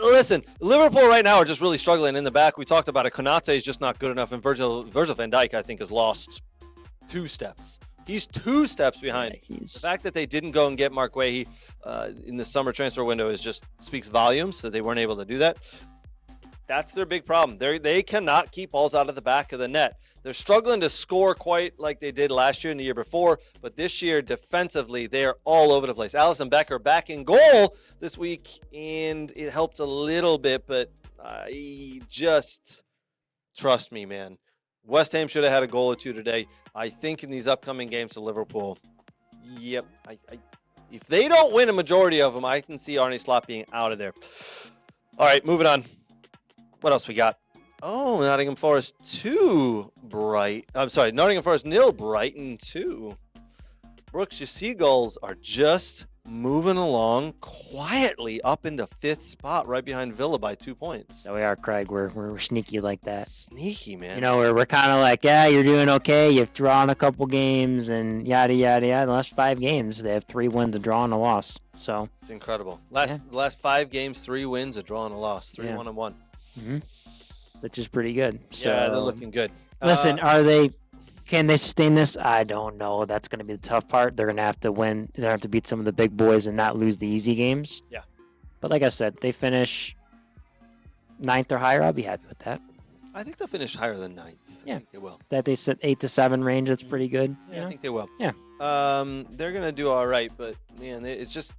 Listen, Liverpool right now are just really struggling in the back. We talked about it. Konate is just not good enough, and Virgil van Dijk, I think, has lost 2 steps. He's 2 steps behind. Yeah, The fact that they didn't go and get Mark Guehi in the summer transfer window just speaks volumes. So they weren't able to do that. That's their big problem. They cannot keep balls out of the back of the net. They're struggling to score quite like they did last year and the year before, but this year defensively they are all over the place. Alisson Becker back in goal this week, and it helped a little bit, but just trust me, man. West Ham should have had a goal or 2 today. I think in these upcoming games to Liverpool, yep. If they don't win a majority of them, I can see Arne Slot being out of there. All right, moving on. What else we got? Oh, Nottingham Forest 2, Nottingham Forest 0, Brighton 2. Brooks, your Seagulls are just moving along quietly up into 5th spot, right behind Villa by 2 points. So we are, Craig. We're sneaky like that. Sneaky, man. You know, we're kind of like, yeah, you're doing okay. You've drawn a couple games and yada yada yada. The last 5 games, they have 3 wins, a draw, and a loss. So it's incredible. Last 5 games, 3 wins, a draw, and a loss. 3-1-1. Mm-hmm. Which is pretty good. So, yeah, they're looking good. Listen, can they sustain this? I don't know. That's going to be the tough part. They're going to have to win. They're going to have to beat some of the big boys and not lose the easy games. Yeah. But like I said, they finish 9th or higher. I'll be happy with that. I think they'll finish higher than 9th. Yeah. I think they will. That they sit 8 to 7 range. That's pretty good. Yeah, I think they will. Yeah. They're going to do all right, but man, they just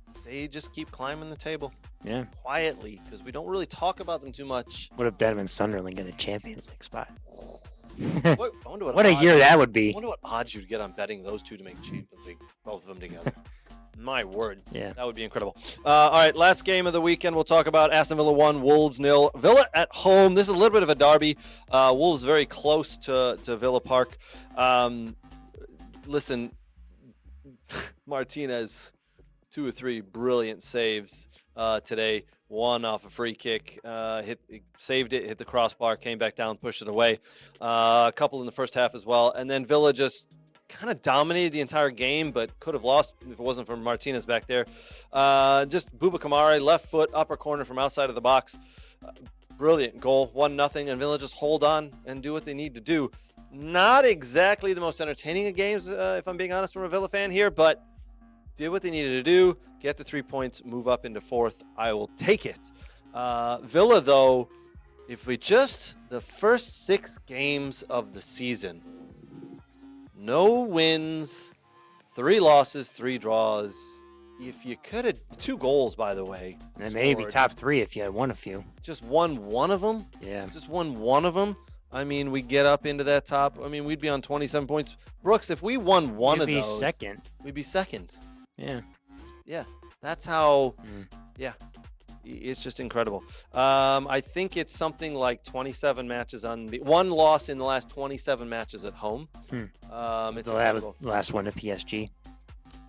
keep climbing the table. Yeah. Quietly, because we don't really talk about them too much. What if Denham and Sunderland get a Champions League spot? What a year that would be. I wonder what odds you'd get on betting those 2 to make Champions League, both of them together. My word. Yeah. That would be incredible. All right, last game of the weekend, we'll talk about Aston Villa 1, Wolves 0. Villa at home. This is a little bit of a derby. Wolves very close to Villa Park. Listen, Martinez, 2 or 3 brilliant saves today. 1 off a free kick, saved it, hit the crossbar, came back down, pushed it away. A couple in the first half as well. And then Villa just kind of dominated the entire game, but could have lost if it wasn't for Martinez back there. Just Bouba Kamara, left foot, upper corner from outside of the box. Brilliant goal, 1-0, and Villa just hold on and do what they need to do. Not exactly the most entertaining of games, if I'm being honest, from a Villa fan here, but did what they needed to do, get the 3 points, move up into 4th. I will take it. Villa, though, if the first 6 games of the season, no wins, 3 losses, 3 draws. If you could have 2 goals, by the way. And maybe top 3 if you had won a few. Just won one of them? Yeah. Just won one of them? I mean, we get up into that top. I mean, we'd be on 27 points. Brooks, if we won one of those. We'd be second. We'd be second. Yeah. Yeah. That's how. Yeah. It's just incredible. I think it's something like 27 matches one loss in the last 27 matches at home. It's that was the last one to PSG.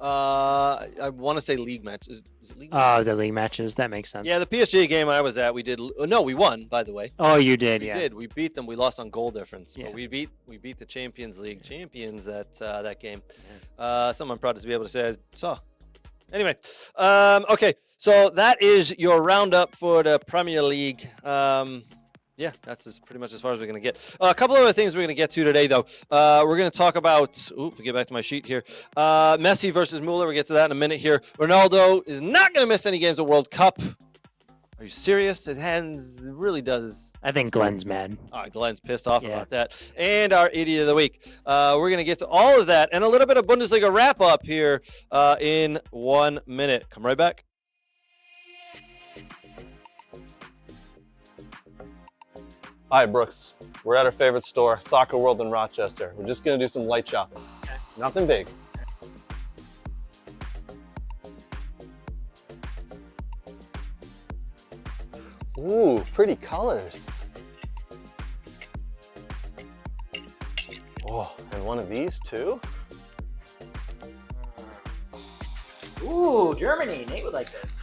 I want to say league matches. Is it league? Oh, the league matches. That makes sense. Yeah, the PSG game I was at, we did. No, we won. By the way. Oh, you did. We yeah. did. We beat them. We lost on goal difference, Yeah. but we beat the Champions League champions that game. Something I'm proud to be able to say I saw. Anyway, okay, so that is your roundup for the Premier League. Yeah, that's pretty much as far as we're going to get. A couple other things we're going to get to today, though. We're going to talk about, get back to my sheet here. Messi versus Müller. We'll get to that in a minute here. Ronaldo is not going to miss any games of World Cup. Are you serious? It really does. I think Glenn's mad. Glenn's pissed off about that. And our Idiot of the Week. We're going to get to all of that and a little bit of Bundesliga wrap-up here in 1 minute. Come right back. All right, Brooks. We're at our favorite store, Soccer World in Rochester. We're just going to do some light shopping. Okay. Nothing big. Ooh, pretty colors. Oh, and one of these too? Ooh, Germany. Nate would like this.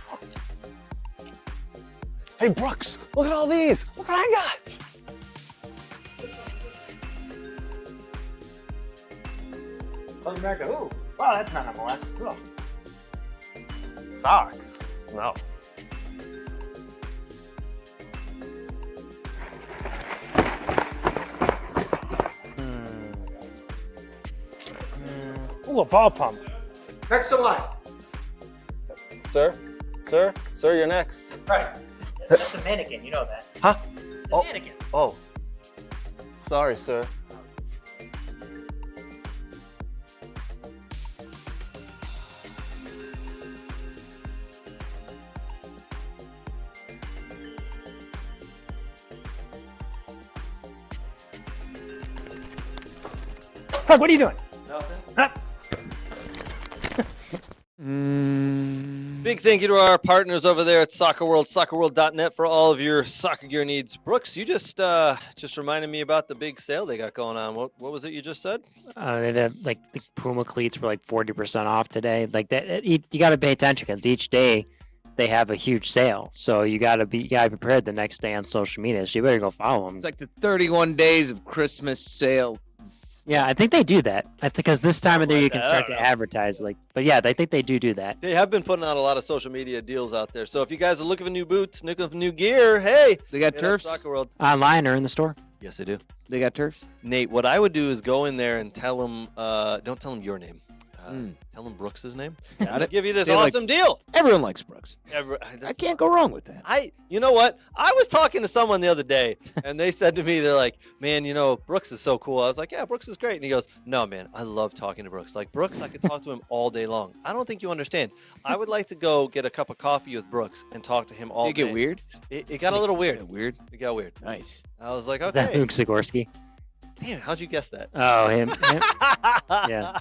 Hey, Brooks, look at all these. Look what I got. America. Ooh, wow, that's not MLS. Cool. Socks? No. Ooh, a ball pump. Next in line. Sir, you're next. Right. That's a mannequin. You know that. Huh? The mannequin. Oh. Sorry, sir. Craig, what are you doing? Nothing. Huh? Big thank you to our partners over there at Soccer World, soccerworld.net for all of your soccer gear needs. Brooks, you just reminded me about the big sale they got going on. What was it you just said? They had, like, the Puma cleats were like 40% off today. Like that, you got to pay attention because each day they have a huge sale. So you got to be prepared the next day on social media. So you better go follow them. It's like the 31 days of Christmas sale. Yeah, I think they do that. I think because this time of year you can start to advertise. But yeah, I think they do that. They have been putting out a lot of social media deals out there. So if you guys are looking for new boots, looking for new gear, hey, They got hit up turfs? Soccer World. Online or in the store. Yes, they do. They got turfs? Nate, what I would do is go in there and tell them, don't tell them your name. Tell them Brooks's name. Got it. Give you this They like- awesome deal. Everyone likes Brooks. I I can't go wrong with that. You know what? I was talking to someone the other day, and they said to me, they're like, man, Brooks is so cool. I was like, yeah, Brooks is great. And he goes, no, man, I love talking to Brooks. Like, Brooks, I could talk to him all day long. I don't think you understand. I would like to go get a cup of coffee with Brooks and talk to him all Did day. it get weird? It got a little weird. Weird? It got weird. Nice. I was like, Is that okay. Luke Zagorski? Damn, how'd you guess that? Oh, him. Yeah.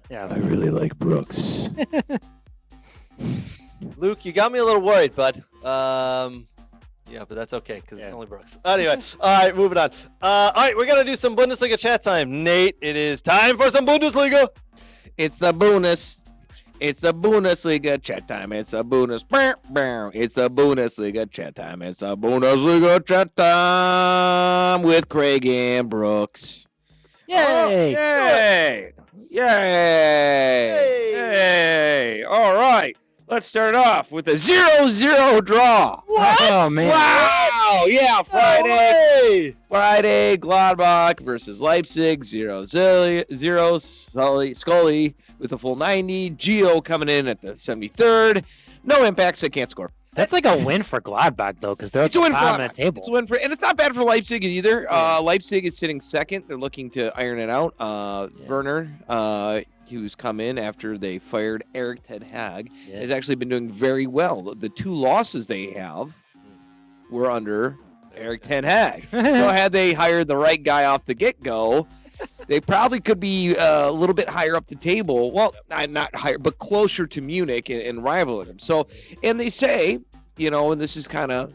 Yeah. I really like Brooks. Luke, you got me a little worried, bud. Yeah, but that's okay because it's only Brooks. Anyway, all right, moving on. All right, we're going to do some Bundesliga chat time. Nate, it is time for some Bundesliga. It's the bonus. It's the Bundesliga chat time. It's a bonus. It's a Bundesliga chat time. It's a Bundesliga chat time with Craig and Brooks. Yay! Oh, yay! Yay! Yay! All right. Let's start off with a 0-0 draw. What? Oh, man. Wow! Yeah, Friday. Friday, Gladbach versus Leipzig, 0-0. Scully with a full 90. Gio coming in at the 73rd. No impact, so can't score. That's like a win for Gladbach, though, because they're at It's a the win for bottom of Gladbach. the table. It's a win for, and it's not bad for Leipzig either. Leipzig is sitting second. They're looking to iron it out. Werner, who's come in after they fired Eric Ten Hag, has actually been doing very well. The two losses they have were under Eric Ten Hag. So had they hired the right guy off the get-go, They probably could be a little bit higher up the table. Well, not higher, but closer to Munich and rivaling them. So, and they say, and this is kind of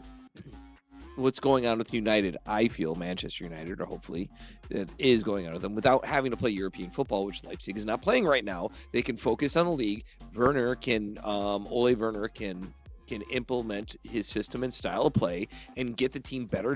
what's going on with United. I feel Manchester United, or hopefully it is going on with them, without having to play European football, which Leipzig is not playing right now. They can focus on the league. Ole Werner can implement his system and style of play and get the team better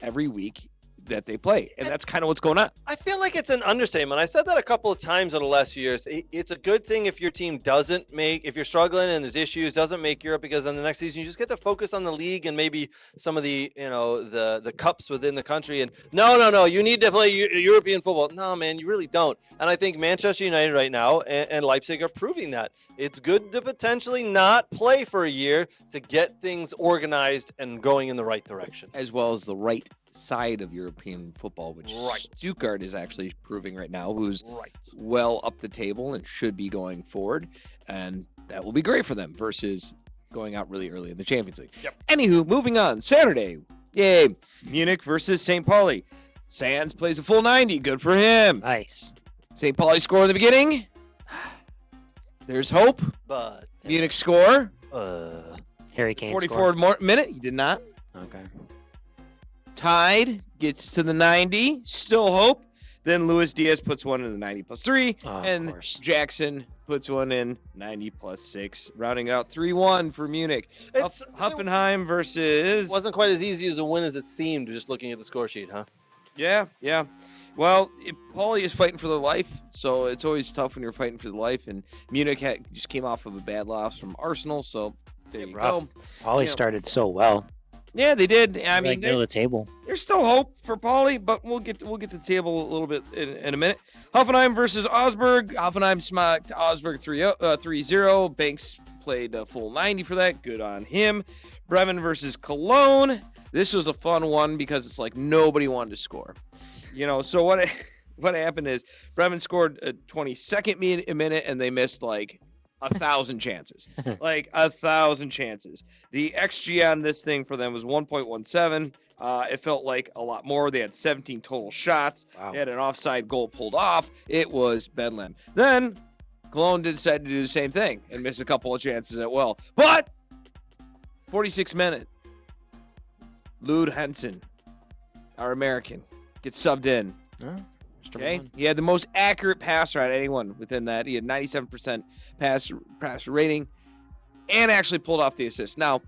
every week that they play. And that's kind of what's going on. I feel like it's an understatement. I said that a couple of times in the last few years. It's a good thing if your team if you're struggling and there's issues, doesn't make Europe, because then the next season you just get to focus on the league and maybe some of the, the cups within the country. And no, you need to play European football. No, man, you really don't. And I think Manchester United right now and Leipzig are proving that. It's good to potentially not play for a year to get things organized and going in the right direction. As well as the right side of European football, which Stuttgart is actually proving right now, who's well up the table and should be going forward, and that will be great for them versus going out really early in the Champions League. Anywho, moving on. Saturday, yay, Munich versus St. Pauli. Sands plays a full 90. Good for him. Nice. St. Pauli score in the beginning. There's hope. But Munich score. Harry Kane 44th minute. He did not. Okay. Tied, gets to the 90, still hope. Then Luis Diaz puts one in the 90 plus 3, and Jackson puts one in 90 plus 6, rounding out 3-1 for Munich. Hoffenheim versus... Wasn't quite as easy as a win as it seemed just looking at the score sheet, huh? Yeah. Well, Pauli is fighting for their life, so it's always tough when you're fighting for their life, and Munich just came off of a bad loss from Arsenal, so there you go. Pauli started so well. Yeah, they did. I mean, middle of the table. There's still hope for Pauli, but we'll get to the table a little bit in a minute. Hoffenheim versus Augsburg. Hoffenheim smacked Augsburg 3-0. Banks played a full 90 for that. Good on him. Bremen versus Cologne. This was a fun one because it's like nobody wanted to score. So what happened is Bremen scored a 22nd minute and they missed like 1,000 chances. Like 1,000 chances. The XG on this thing for them was 1.17. It felt like a lot more. They had 17 total shots. Wow. They had an offside goal pulled off. It was bedlam. Then Cologne decided to do the same thing and miss a couple of chances at will. But 46 minute, Lud Henson, our American, gets subbed in. Okay, he had the most accurate passer out of anyone within that. He had 97% passer rating, and actually pulled off the assist. Now,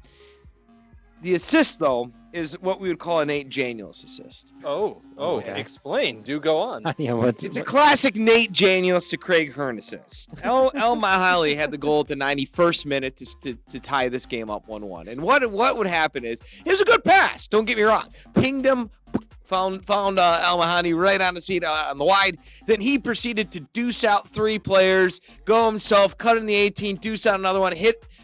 the assist though is what we would call a Nate Janiels assist. Okay. Explain. Do go on. It's a classic Nate Janiels to Craig Hearn assist. El Mahali had the goal at the 91st minute to tie this game up 1-1. And what would happen is it was a good pass. Don't get me wrong. Pinged him. Found El Mahani right on his feet on the wide. Then he proceeded to deuce out 3 players, go himself, cut in the 18, deuce out another one,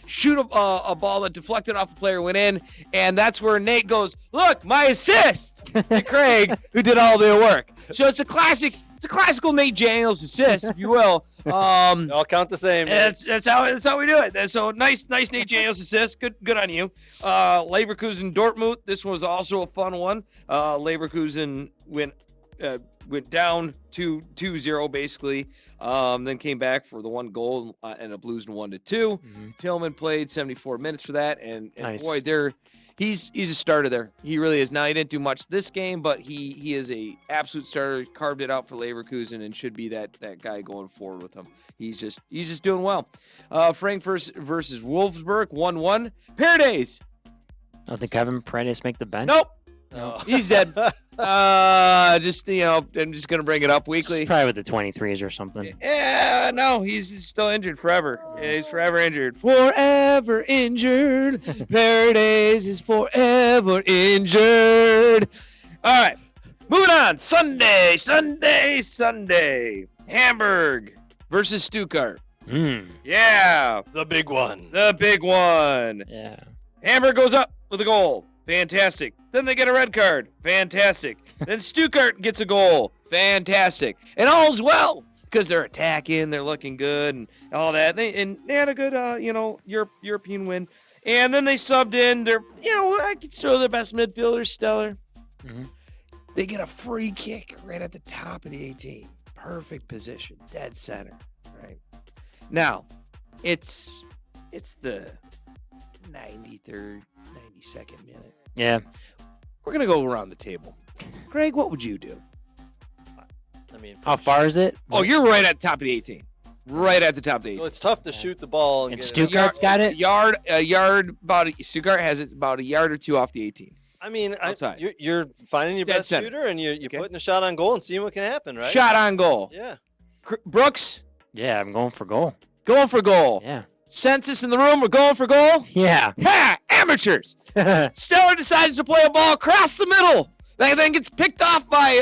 shoot a ball that deflected off the player, went in, and that's where Nate goes, look, my assist to Craig, who did all the work. So it's a classical Nate Daniels assist, if you will. All count the same. That's how we do it. So nice Nate Daniels assist. Good on you. Leverkusen Dortmund. This was also a fun one. Leverkusen went down 2-0 basically. Then came back for the 1 goal and ended up losing 1-2. Mm-hmm. Tillman played 74 minutes for that, and nice. Boy, he's a starter there. He really is. Now he didn't do much this game, but he is a absolute starter. Carved it out for Leverkusen and should be that guy going forward with him. He's just doing well. Frankfurt versus Wolfsburg 1-1. Paredes. Oh, did Kevin Paredes make the bench? Nope. No. He's dead. I'm just gonna bring it up weekly. He's probably with the 23s or something. Yeah, no, he's still injured forever. Yeah, he's forever injured. Forever injured. Paredes is forever injured. All right, moving on. Sunday. Hamburg versus Stuttgart. Yeah, the big one. Yeah. Hamburg goes up with a goal. Fantastic. Then they get a red card. Fantastic. Then Stuttgart gets a goal. Fantastic. And all's well because they're attacking, they're looking good, and all that. They had a good, European win. And then they subbed in. I could throw their best midfielder, Stellar. Mm-hmm. They get a free kick right at the top of the 18. Perfect position, dead center, right? Now, it's the 93rd, 92nd minute. Yeah. We're going to go around the table. Greg, what would you do? I mean, How far is it? Oh, you're right at the top of the 18. Right at the top of the 18. so it's tough to shoot the ball and And get Stuttgart's got it? Stuttgart has it about a yard or two off the 18. I mean, Outside. you're finding your Dead best center. shooter and you're Okay. putting a shot on goal and seeing what can happen, right? Shot on goal. Yeah. Brooks, Yeah, I'm going for goal. going for goal. Yeah. Census in the room, we're going for goal. Yeah. Ha! Amateurs. Stellar decides to play a ball across the middle. That then gets picked off by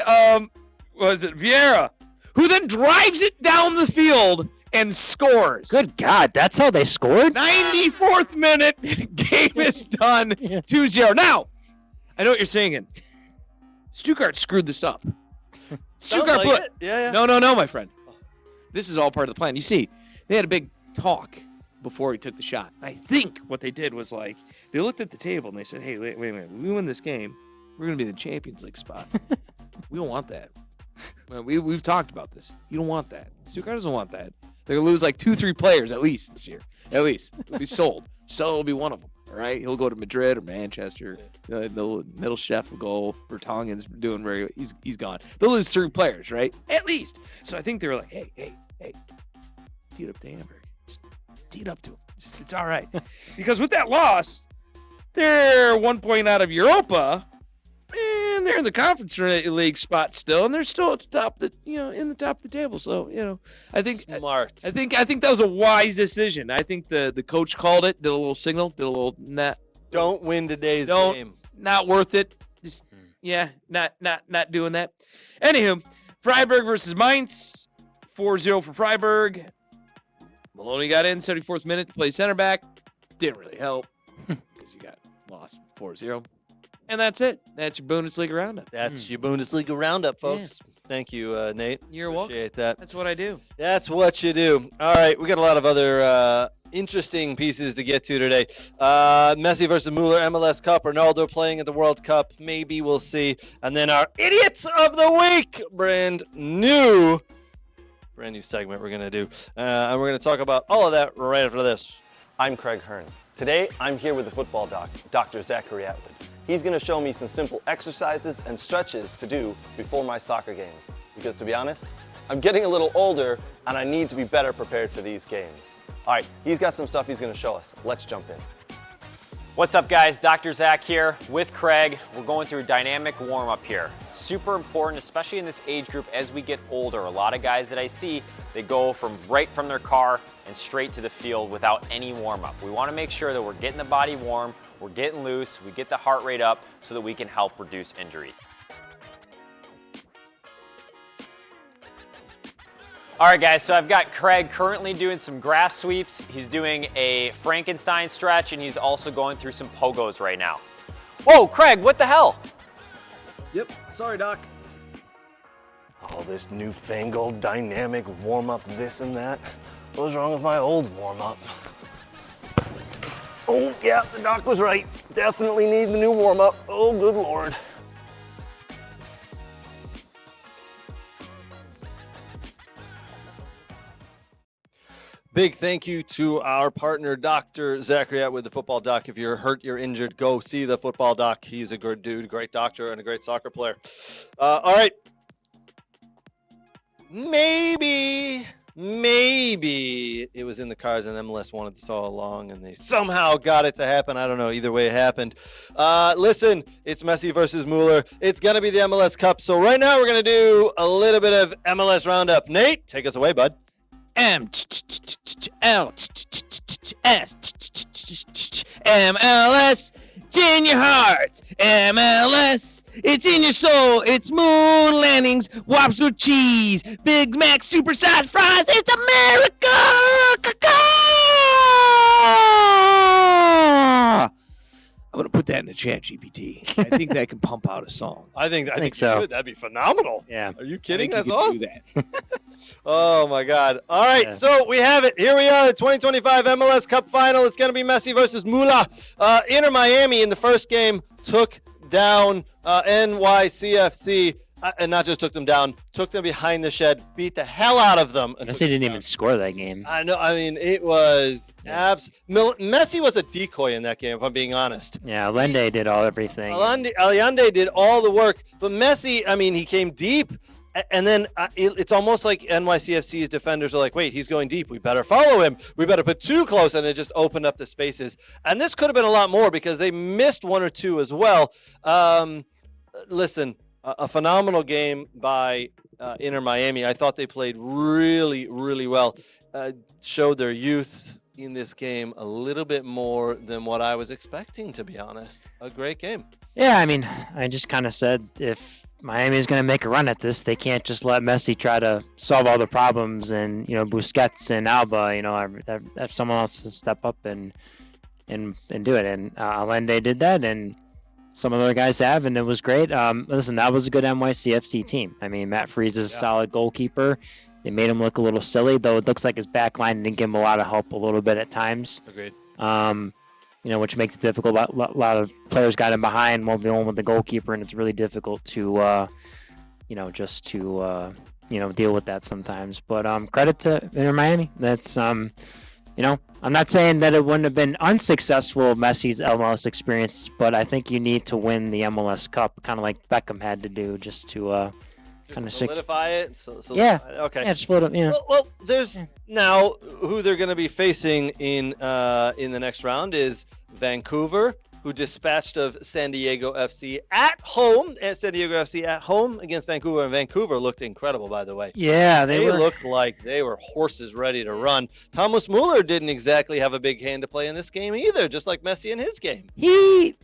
Vieira, who then drives it down the field and scores. Good God, that's how they scored? 94th minute, game is done. 2-0. Now, I know what you're saying. Stuttgart screwed this up. Sounds Stuttgart like it. Yeah. No, my friend. This is all part of the plan. You see, they had a big talk before he took the shot. I think what they did was like, they looked at the table and they said, hey, wait a minute. We win this game, we're going to be in the Champions League spot. We don't want that. Well, we've talked about this. You don't want that. Stuttgart doesn't want that. They're going to lose like 2-3 players at least this year. At least. It'll be sold. Sell will be one of them. All right? He'll go to Madrid or Manchester. The middle chef will go. Vertonghen's doing very good. He's gone. They'll lose 3 players, right? At least. So I think they were like, hey, tee it up to Hamburg. Just tee it up to him. It's all right. Because with that loss, they're 1 point out of Europa. And they're in the Conference League spot still, and they're still at the top of the, in the top of the table. So, I think Smart. I think that was a wise decision. I think the coach called it, did a little signal, did a little Don't win today's Don't. game. not worth it. Just not doing that. Anywho, Freiburg versus Mainz, 4-0 for Freiburg. Maloney got in 74th minute to play center back. Didn't really help because you got lost 4-0. And that's it. That's your Bundesliga roundup. That's your Bundesliga roundup, folks. Thank you, Nate. You're welcome. Appreciate that. That's what I do. That's what you do. All right, we got a lot of other interesting pieces to get to today. Messi versus Müller, MLS Cup, Ronaldo playing at the World Cup. Maybe we'll see. And then our Idiots of the Week, brand new segment we're going to do. And we're going to talk about all of that right after this. I'm Craig Hearn. Today, I'm here with the football doc, Dr. Zachary Atwood. He's going to show me some simple exercises and stretches to do before my soccer games. Because to be honest, I'm getting a little older and I need to be better prepared for these games. All right, he's got some stuff he's going to show us. Let's jump in. What's up, guys? Dr. Zach here with Craig. We're going through a dynamic warm-up here. Super important, especially in this age group as we get older. A lot of guys that I see, they go right from their car and straight to the field without any warm-up. We want to make sure that we're getting the body warm, we're getting loose, we get the heart rate up so that we can help reduce injuries. All right, guys, so I've got Craig currently doing some grass sweeps. He's doing a Frankenstein stretch, and he's also going through some pogos right now. Whoa, Craig, what the hell? Yep, sorry, Doc. All this newfangled dynamic warm-up, this and that. What was wrong with my old warm-up? Oh, yeah, the doc was right. Definitely need the new warm-up. Oh, good Lord. Big thank you to our partner, Dr. Zachary Atwood, the football doc. If you're hurt, you're injured, go see the football doc. He's a good dude, great doctor, and a great soccer player. All right. Maybe it was in the cards and MLS wanted this all along and they somehow got it to happen. I don't know. Either way, it happened. Listen, it's Messi versus Müller. It's going to be the MLS Cup. So right now we're going to do a little bit of MLS Roundup. Nate, take us away, bud. MLS, it's in your heart. MLS, it's in your soul. It's moon landings, wops with cheese, Big Mac, supersized fries. It's America. I'm gonna put that in the chat GPT. I think that can pump out a song. I think so. You should. That'd be phenomenal. Yeah. Are you kidding? I think That's you could awesome. do that. Oh my God. All right. Yeah. So we have it. Here we are, the 2025 MLS Cup Final. It's going to be Messi versus Müller. Inter Miami in the first game took down. NYCFC, and not just took them down, took them behind the shed, beat the hell out of them. Messi didn't even score that game. I know. I mean, it was Messi was a decoy in that game, if I'm being honest. Yeah, Allende did everything. Allende did all the work, but Messi, I mean, he came deep, and then it's almost like NYCFC's defenders are like, wait, he's going deep. We better follow him. We better put too close, and it just opened up the spaces. And this could have been a lot more because they missed one or two as well. Listen. A phenomenal game by Inter Miami. I thought they played really, really well. Showed their youth in this game a little bit more than what I was expecting, to be honest. A great game. Yeah, I mean, I just kind of said if Miami is going to make a run at this, they can't just let Messi try to solve all the problems and, Busquets and Alba, have someone else to step up and do it. And Allende did that, and some of the other guys have, and it was great. Listen, that was a good NYCFC team. I mean, Matt Freese is a solid goalkeeper. They made him look a little silly, though it looks like his back line didn't give him a lot of help a little bit at times. Agreed. Which makes it difficult. A lot of players got in behind, one with the goalkeeper, and it's really difficult to, deal with that sometimes. But credit to Inter Miami. That's, I'm not saying that it wouldn't have been unsuccessful, Messi's MLS experience, but I think you need to win the MLS Cup, kind of like Beckham had to do, just to kind of solidify it. Yeah. Okay. Yeah, just split up. Well, there's now who they're going to be facing in the next round is Vancouver, who dispatched of San Diego FC at home. And San Diego FC at home against Vancouver, and Vancouver looked incredible, by the way. Yeah, they looked like they were horses ready to run. Thomas Müller didn't exactly have a big hand to play in this game either, just like Messi in his game. He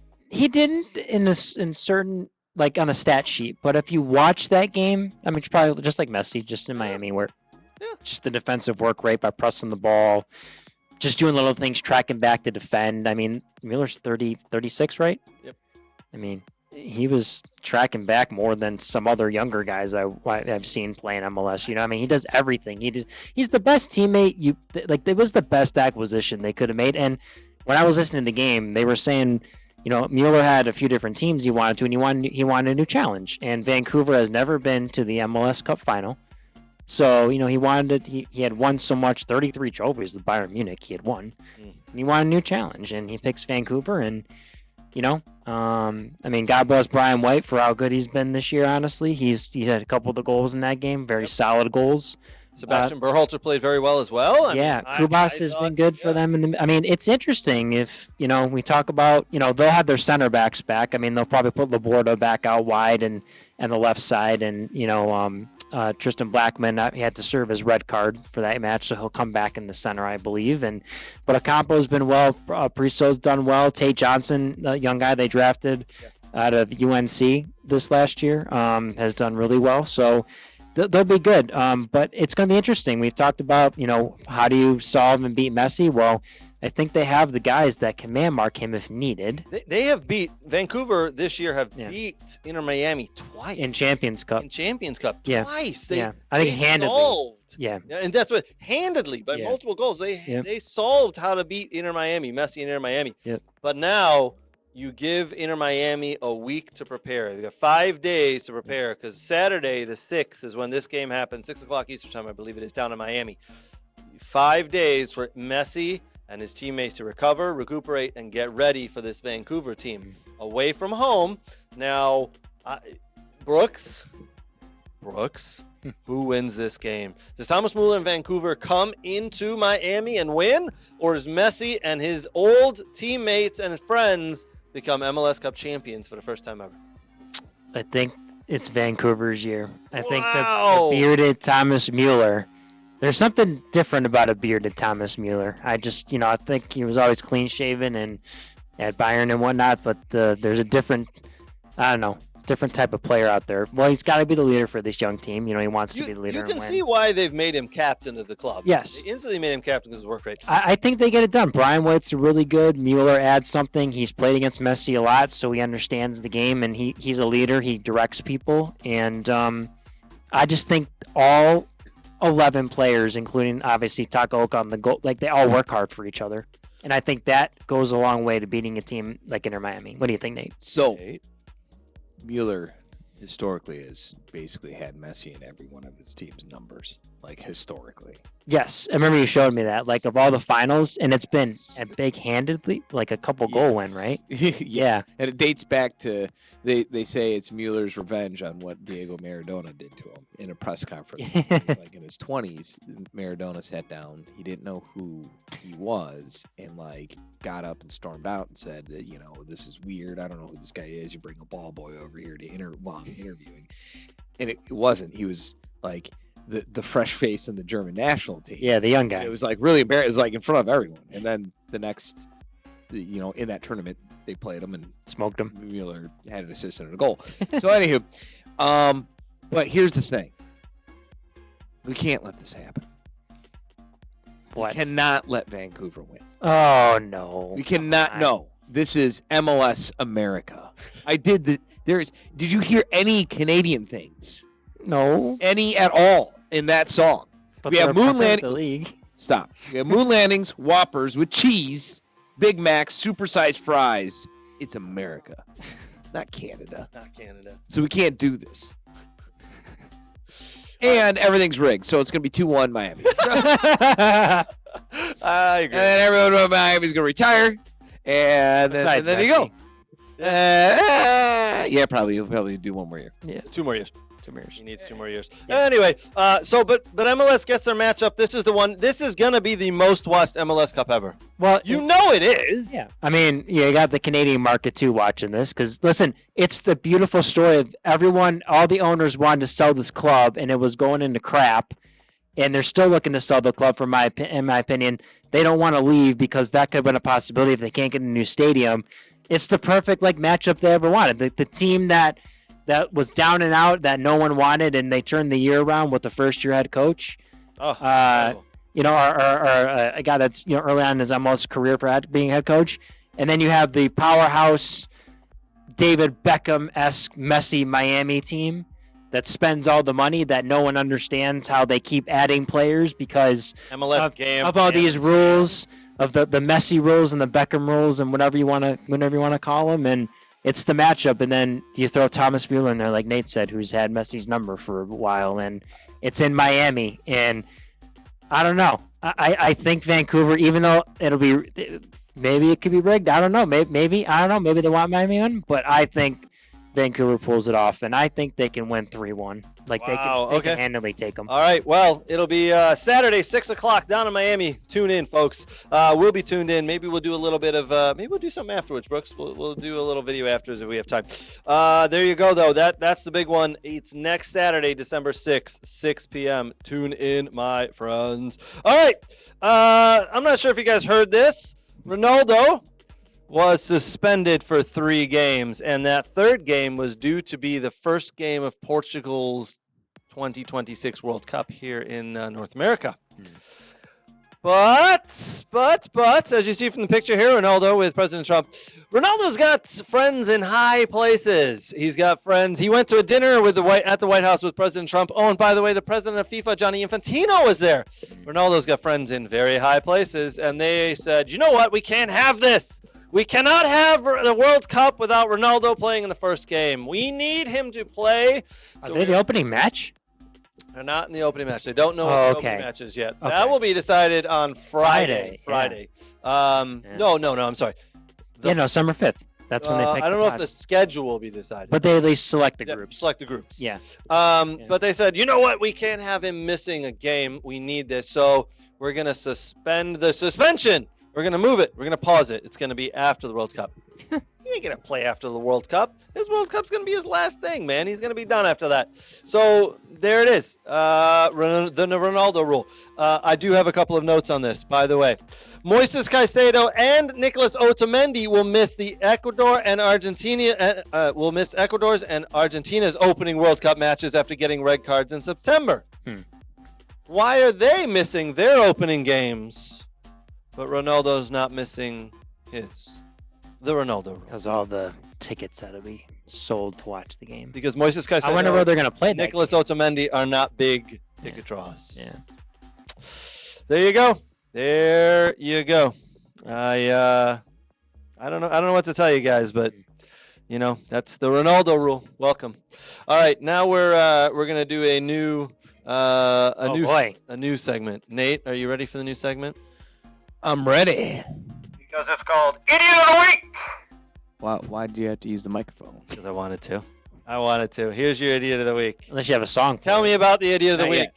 didn't in certain, like on a stat sheet, but if you watch that game, I mean, it's probably just like Messi, just in Miami, where just the defensive work rate by pressing the ball, just doing little things, tracking back to defend. I mean, Müller's 36, right? Yep. I mean, he was tracking back more than some other younger guys I've seen playing MLS. I mean, he does everything. He's the best teammate. It was the best acquisition they could have made. And when I was listening to the game, they were saying, Müller had a few different teams he wanted to, and he wanted a new challenge. And Vancouver has never been to the MLS Cup Final. So, he wanted he had won so much, 33 trophies with Bayern Munich he had won. And he wanted a new challenge, and he picks Vancouver. And, I mean, God bless Brian White for how good he's been this year, honestly. He's had a couple of the goals in that game, very solid goals. Sebastian Berhalter played very well as well. Kubas has been good for them. I mean, it's interesting if, we talk about, they'll have their center backs back. I mean, they'll probably put Laborda back out wide and the left side, and, Tristan Blackman, he had to serve his red card for that match, so he'll come back in the center, I believe. But Ocampo's been well. Priso's done well. Tate Johnson, the young guy they drafted out of UNC this last year, has done really well. So they'll be good. But it's going to be interesting. We've talked about, how do you solve and beat Messi? Well, I think they have the guys that can man mark him if needed. They have beat Vancouver this year. Beat Inter Miami twice in Champions Cup. Twice. I think handedly. Solved. Yeah, and that's what handedly by multiple goals. They solved how to beat Inter Miami, Messi and Inter Miami. Yep. But now you give Inter Miami a week to prepare. They got 5 days to prepare because Saturday the 6th is when this game happens. 6:00 Eastern time, I believe it is, down in Miami. 5 days for Messi and his teammates to recover, recuperate, and get ready for this Vancouver team. Away from home. Now, Brooks, who wins this game? Does Thomas Müller and Vancouver come into Miami and win? Or does Messi and his old teammates and his friends become MLS Cup champions for the first time ever? I think it's Vancouver's year. I think the bearded Thomas Müller. There's something different about a bearded Thomas Müller. I just, I think he was always clean shaven and at Bayern and whatnot, but there's a different type of player out there. Well, he's got to be the leader for this young team. He wants to be the leader. You can see why they've made him captain of the club. Yes. They instantly made him captain because of his work rate. I think they get it done. Brian White's really good. Müller adds something. He's played against Messi a lot, so he understands the game, and he's a leader. He directs people, and I just think all 11 players, including obviously Takaoka on the goal, they all work hard for each other. And I think that goes a long way to beating a team like Inter Miami. What do you think, Nate? So, Müller historically has basically had Messi in every one of his team's numbers, like historically. Yes, I remember you showed me that, like of all the finals, and it's been a big-handedly, like a couple goal win, right? Yeah, and it dates back to they say it's Müller's revenge on what Diego Maradona did to him in a press conference. Like in his 20s, Maradona sat down. He didn't know who he was, and like got up and stormed out and said that this is weird. I don't know who this guy is. You bring a ball boy over here to while I'm interviewing, and it wasn't. He was like the fresh face in the German national team. Yeah, the young guy. And it was like really embarrassing. It was like in front of everyone. And then the next, in that tournament, they played him and smoked him. Müller had an assist and a goal. So anywho, but here's the thing: we can't let this happen. What? We cannot let Vancouver win. Oh no! We cannot. No, this is MLS America. Did you hear any Canadian things? No. Any at all in that song? But we have moon landing. League. Stop. We have moon landings, Whoppers with cheese, Big Macs, supersized fries. It's America, not Canada. Not Canada. So we can't do this. And everything's rigged, so it's going to be 2-1 Miami. I agree. And everyone in Miami's going to retire. And then you go. Yeah, probably. You'll probably do one more year. Yeah. 2 more years. 2 more years. He needs 2 more years. Yeah. Anyway, but MLS gets their matchup. This is the one. This is gonna be the most watched MLS Cup ever. Well, it is. Yeah. I mean, you got the Canadian market too watching this because listen, it's the beautiful story of everyone. All the owners wanted to sell this club, and it was going into crap. And they're still looking to sell the club. In my opinion, they don't want to leave because that could have been a possibility if they can't get a new stadium. It's the perfect matchup they ever wanted. The team that was down and out that no one wanted, and they turned the year around with the first-year head coach. Oh, a guy that's early on in his MLS career for being head coach, and then you have the powerhouse David Beckham-esque Messi Miami team that spends all the money that no one understands how they keep adding players because of all these rules of the Messi rules and the Beckham rules and whatever you want to call them, and it's the matchup. And then you throw Thomas Müller in there, like Nate said, who's had Messi's number for a while, and it's in Miami. And I don't know. I think Vancouver, even though maybe it could be rigged. I don't know. Maybe I don't know. Maybe they want Miami in, but I think Vancouver pulls it off, and I think they can win 3-1. They can handily take them. All right, well, it'll be Saturday, 6 o'clock down in Miami. Tune in, folks. We'll be tuned in. Maybe we'll do a little bit of maybe we'll do something afterwards, Brooks. We'll do a little video afterwards if we have time. There you go, though. That's the big one. It's next Saturday, December 6th, 6 p.m. Tune in, my friends. All right, I'm not sure if you guys heard this. Ronaldo was suspended for 3 games, and that third game was due to be the first game of Portugal's 2026 World Cup here in North America. But, as you see from the picture here, Ronaldo with President Trump, Ronaldo's got friends in high places. He's got friends. He went to a dinner at the White House with President Trump. Oh, and by the way, the president of FIFA, Gianni Infantino, was there. Ronaldo's got friends in very high places, and they said, you know what? We can't have this. We cannot have the World Cup without Ronaldo playing in the first game. We need him to play. Are they the opening match? They're not in the opening match. They don't know what the opening match is yet. Okay. That will be decided on Friday. Yeah. No, I'm sorry. Summer 5th. That's when they pick I don't know if the schedule will be decided. But they select the groups. Select the groups. Yeah. But they said, you know what? We can't have him missing a game. We need this. So we're going to suspend the suspension. We're going to move it. We're going to pause it. It's going to be after the World Cup. He ain't going to play after the World Cup. His World Cup's going to be his last thing, man. He's going to be done after that. So there it is. The Ronaldo rule. I do have a couple of notes on this, by the way. Moises Caicedo and Nicolas Otamendi will miss Ecuador's and Argentina's opening World Cup matches after getting red cards in September. Why are they missing their opening games? But Ronaldo's not missing his. The Ronaldo rule. Because all the tickets that will be sold to watch the game. Because Moises Caicedo, I wonder where they're going to play. Nicolas Otamendi are not big ticket draws. Yeah. There you go. I don't know what to tell you guys, but You know, that's the Ronaldo rule. Welcome. All right, now we're gonna do a new new segment. Nate, are you ready for the new segment? I'm ready. Because it's called Idiot of the Week. Why do you have to use the microphone? Because I wanted to. Here's your Idiot of the Week. Unless you have a song. Tell me about the Idiot of the Not Week.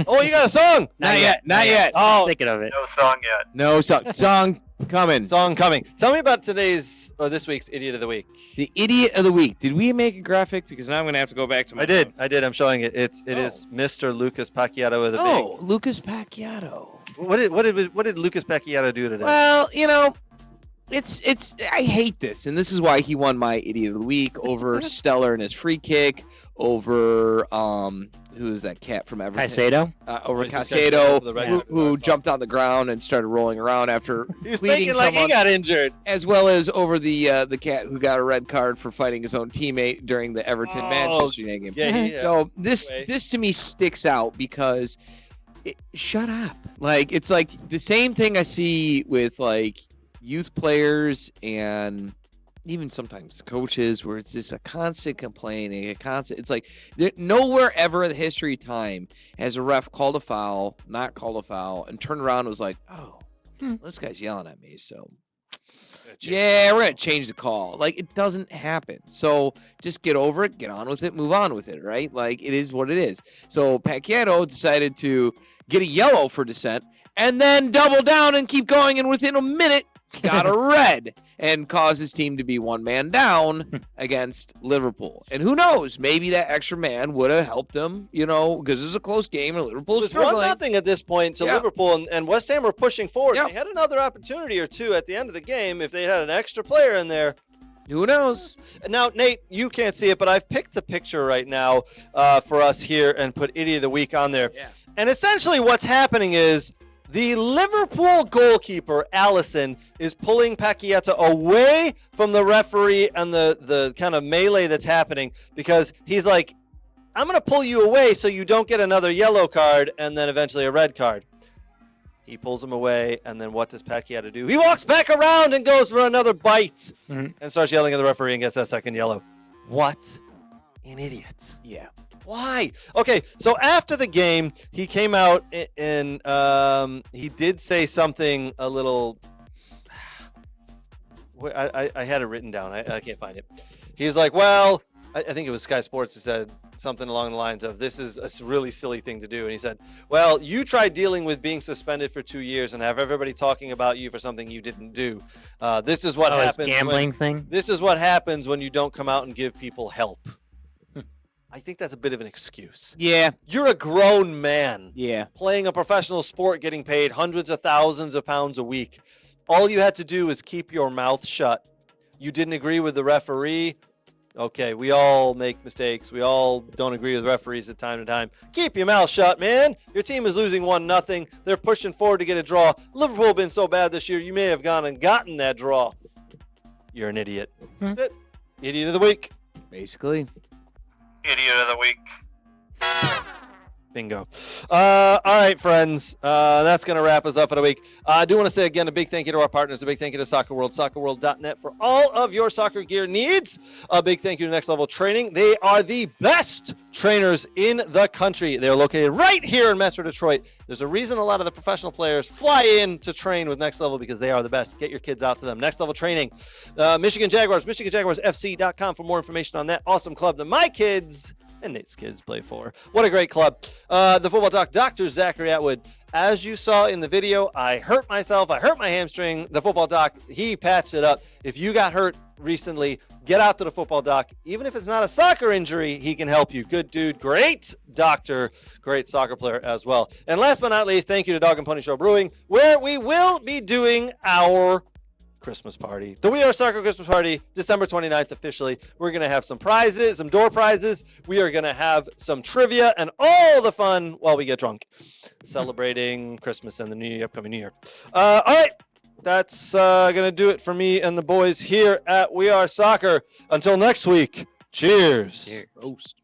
Oh, you got a song? Not yet. Oh, Thinking of it. No song yet. No song coming. song coming. Tell me about this week's Idiot of the Week. The Idiot of the Week. Did we make a graphic? Because now I'm going to have to go back to my notes. I did. I'm showing it. It is Mr. Lucas Pacquiao with a big. Lucas Pacquiao. What did Lucas Pacquiao do today? Well, you know, it's I hate this, and this is why he won my Idiot of the Week over Stellar and his free kick, over who's that cat from Everton? Caicedo? Over Caicedo, Caicedo, who jumped on the ground and started rolling around after He's bleeding thinking like someone, he got injured. as well as over the cat who got a red card for fighting his own teammate during the Everton Manchester United game. Yeah. So this to me sticks out because shut up. Like it's like the same thing I see with like youth players and even sometimes coaches where it's just a constant complaining, it's like nowhere ever in the history of time has a ref called a foul, not called a foul, and turned around and was like, this guy's yelling at me, so yeah, we're going to change the call. Like, it doesn't happen. So just get over it, get on with it, move on with it, right? Like, it is what it is. So Pacquiao decided to get a yellow for dissent and then double down and keep going, and within a minute got a red and caused his team to be one man down against Liverpool. And who knows, maybe that extra man would have helped them, you know, because it was a close game and Liverpool's struggling. It was 1-0 at this point to Liverpool, and West Ham were pushing forward. Yeah. They had another opportunity or two at the end of the game if they had an extra player in there. Who knows? Now, Nate, you can't see it, but I've picked the picture right now for us here and put Idiot of the Week on there. Yeah. And essentially what's happening is the Liverpool goalkeeper, Alisson, is pulling Pacquiao away from the referee and the kind of melee that's happening because he's like, I'm going to pull you away so you don't get another yellow card and then eventually a red card. He pulls him away, and then what does Pacquiao do? He walks back around and goes for another bite and starts yelling at the referee and gets that second yellow. What an idiot. Yeah. Why? Okay, so after the game, he came out and he did say something a little... I had it written down. I can't find it. He was like, well, I think it was Sky Sports who said something along the lines of, this is a really silly thing to do. And he said, well, you tried dealing with being suspended for 2 years and have everybody talking about you for something you didn't do. This is what happens. Gambling thing? This is what happens when you don't come out and give people help. I think that's a bit of an excuse. Yeah. You're a grown man. Yeah. Playing a professional sport, getting paid hundreds of thousands of pounds a week. All you had to do is keep your mouth shut. You didn't agree with the referee. Okay, we all make mistakes. We all don't agree with referees at time to time. Keep your mouth shut, man. Your team is losing 1-0. They're pushing forward to get a draw. Liverpool have been so bad this year, you may have gone and gotten that draw. You're an idiot. That's it. Idiot of the week. Basically. Idiot of the Week. Bingo. All right, friends. That's going to wrap us up for the week. I do want to say again a big thank you to our partners. A big thank you to Soccer World, soccerworld.net for all of your soccer gear needs. A big thank you to Next Level Training. They are the best trainers in the country. They're located right here in Metro Detroit. There's a reason a lot of the professional players fly in to train with Next Level because they are the best. Get your kids out to them. Next Level Training. Michigan Jaguars, MichiganJaguarsFC.com for more information on that awesome club that my kids and Nate's kids play for. What a great club. The Football Doc, Dr. Zachary Atwood. As you saw in the video, I hurt myself. I hurt my hamstring. The Football Doc, he patched it up. If you got hurt recently, get out to the Football Doc. Even if it's not a soccer injury, he can help you. Good dude. Great doctor. Great soccer player as well. And last but not least, thank you to Dog and Pony Show Brewing, where we will be doing our Christmas party. The We Are Soccer Christmas party, December 29th officially. We're going to have some prizes, some door prizes. We are going to have some trivia and all the fun while we get drunk. Celebrating Christmas and the upcoming New Year. All right. That's going to do it for me and the boys here at We Are Soccer. Until next week, cheers. Roast.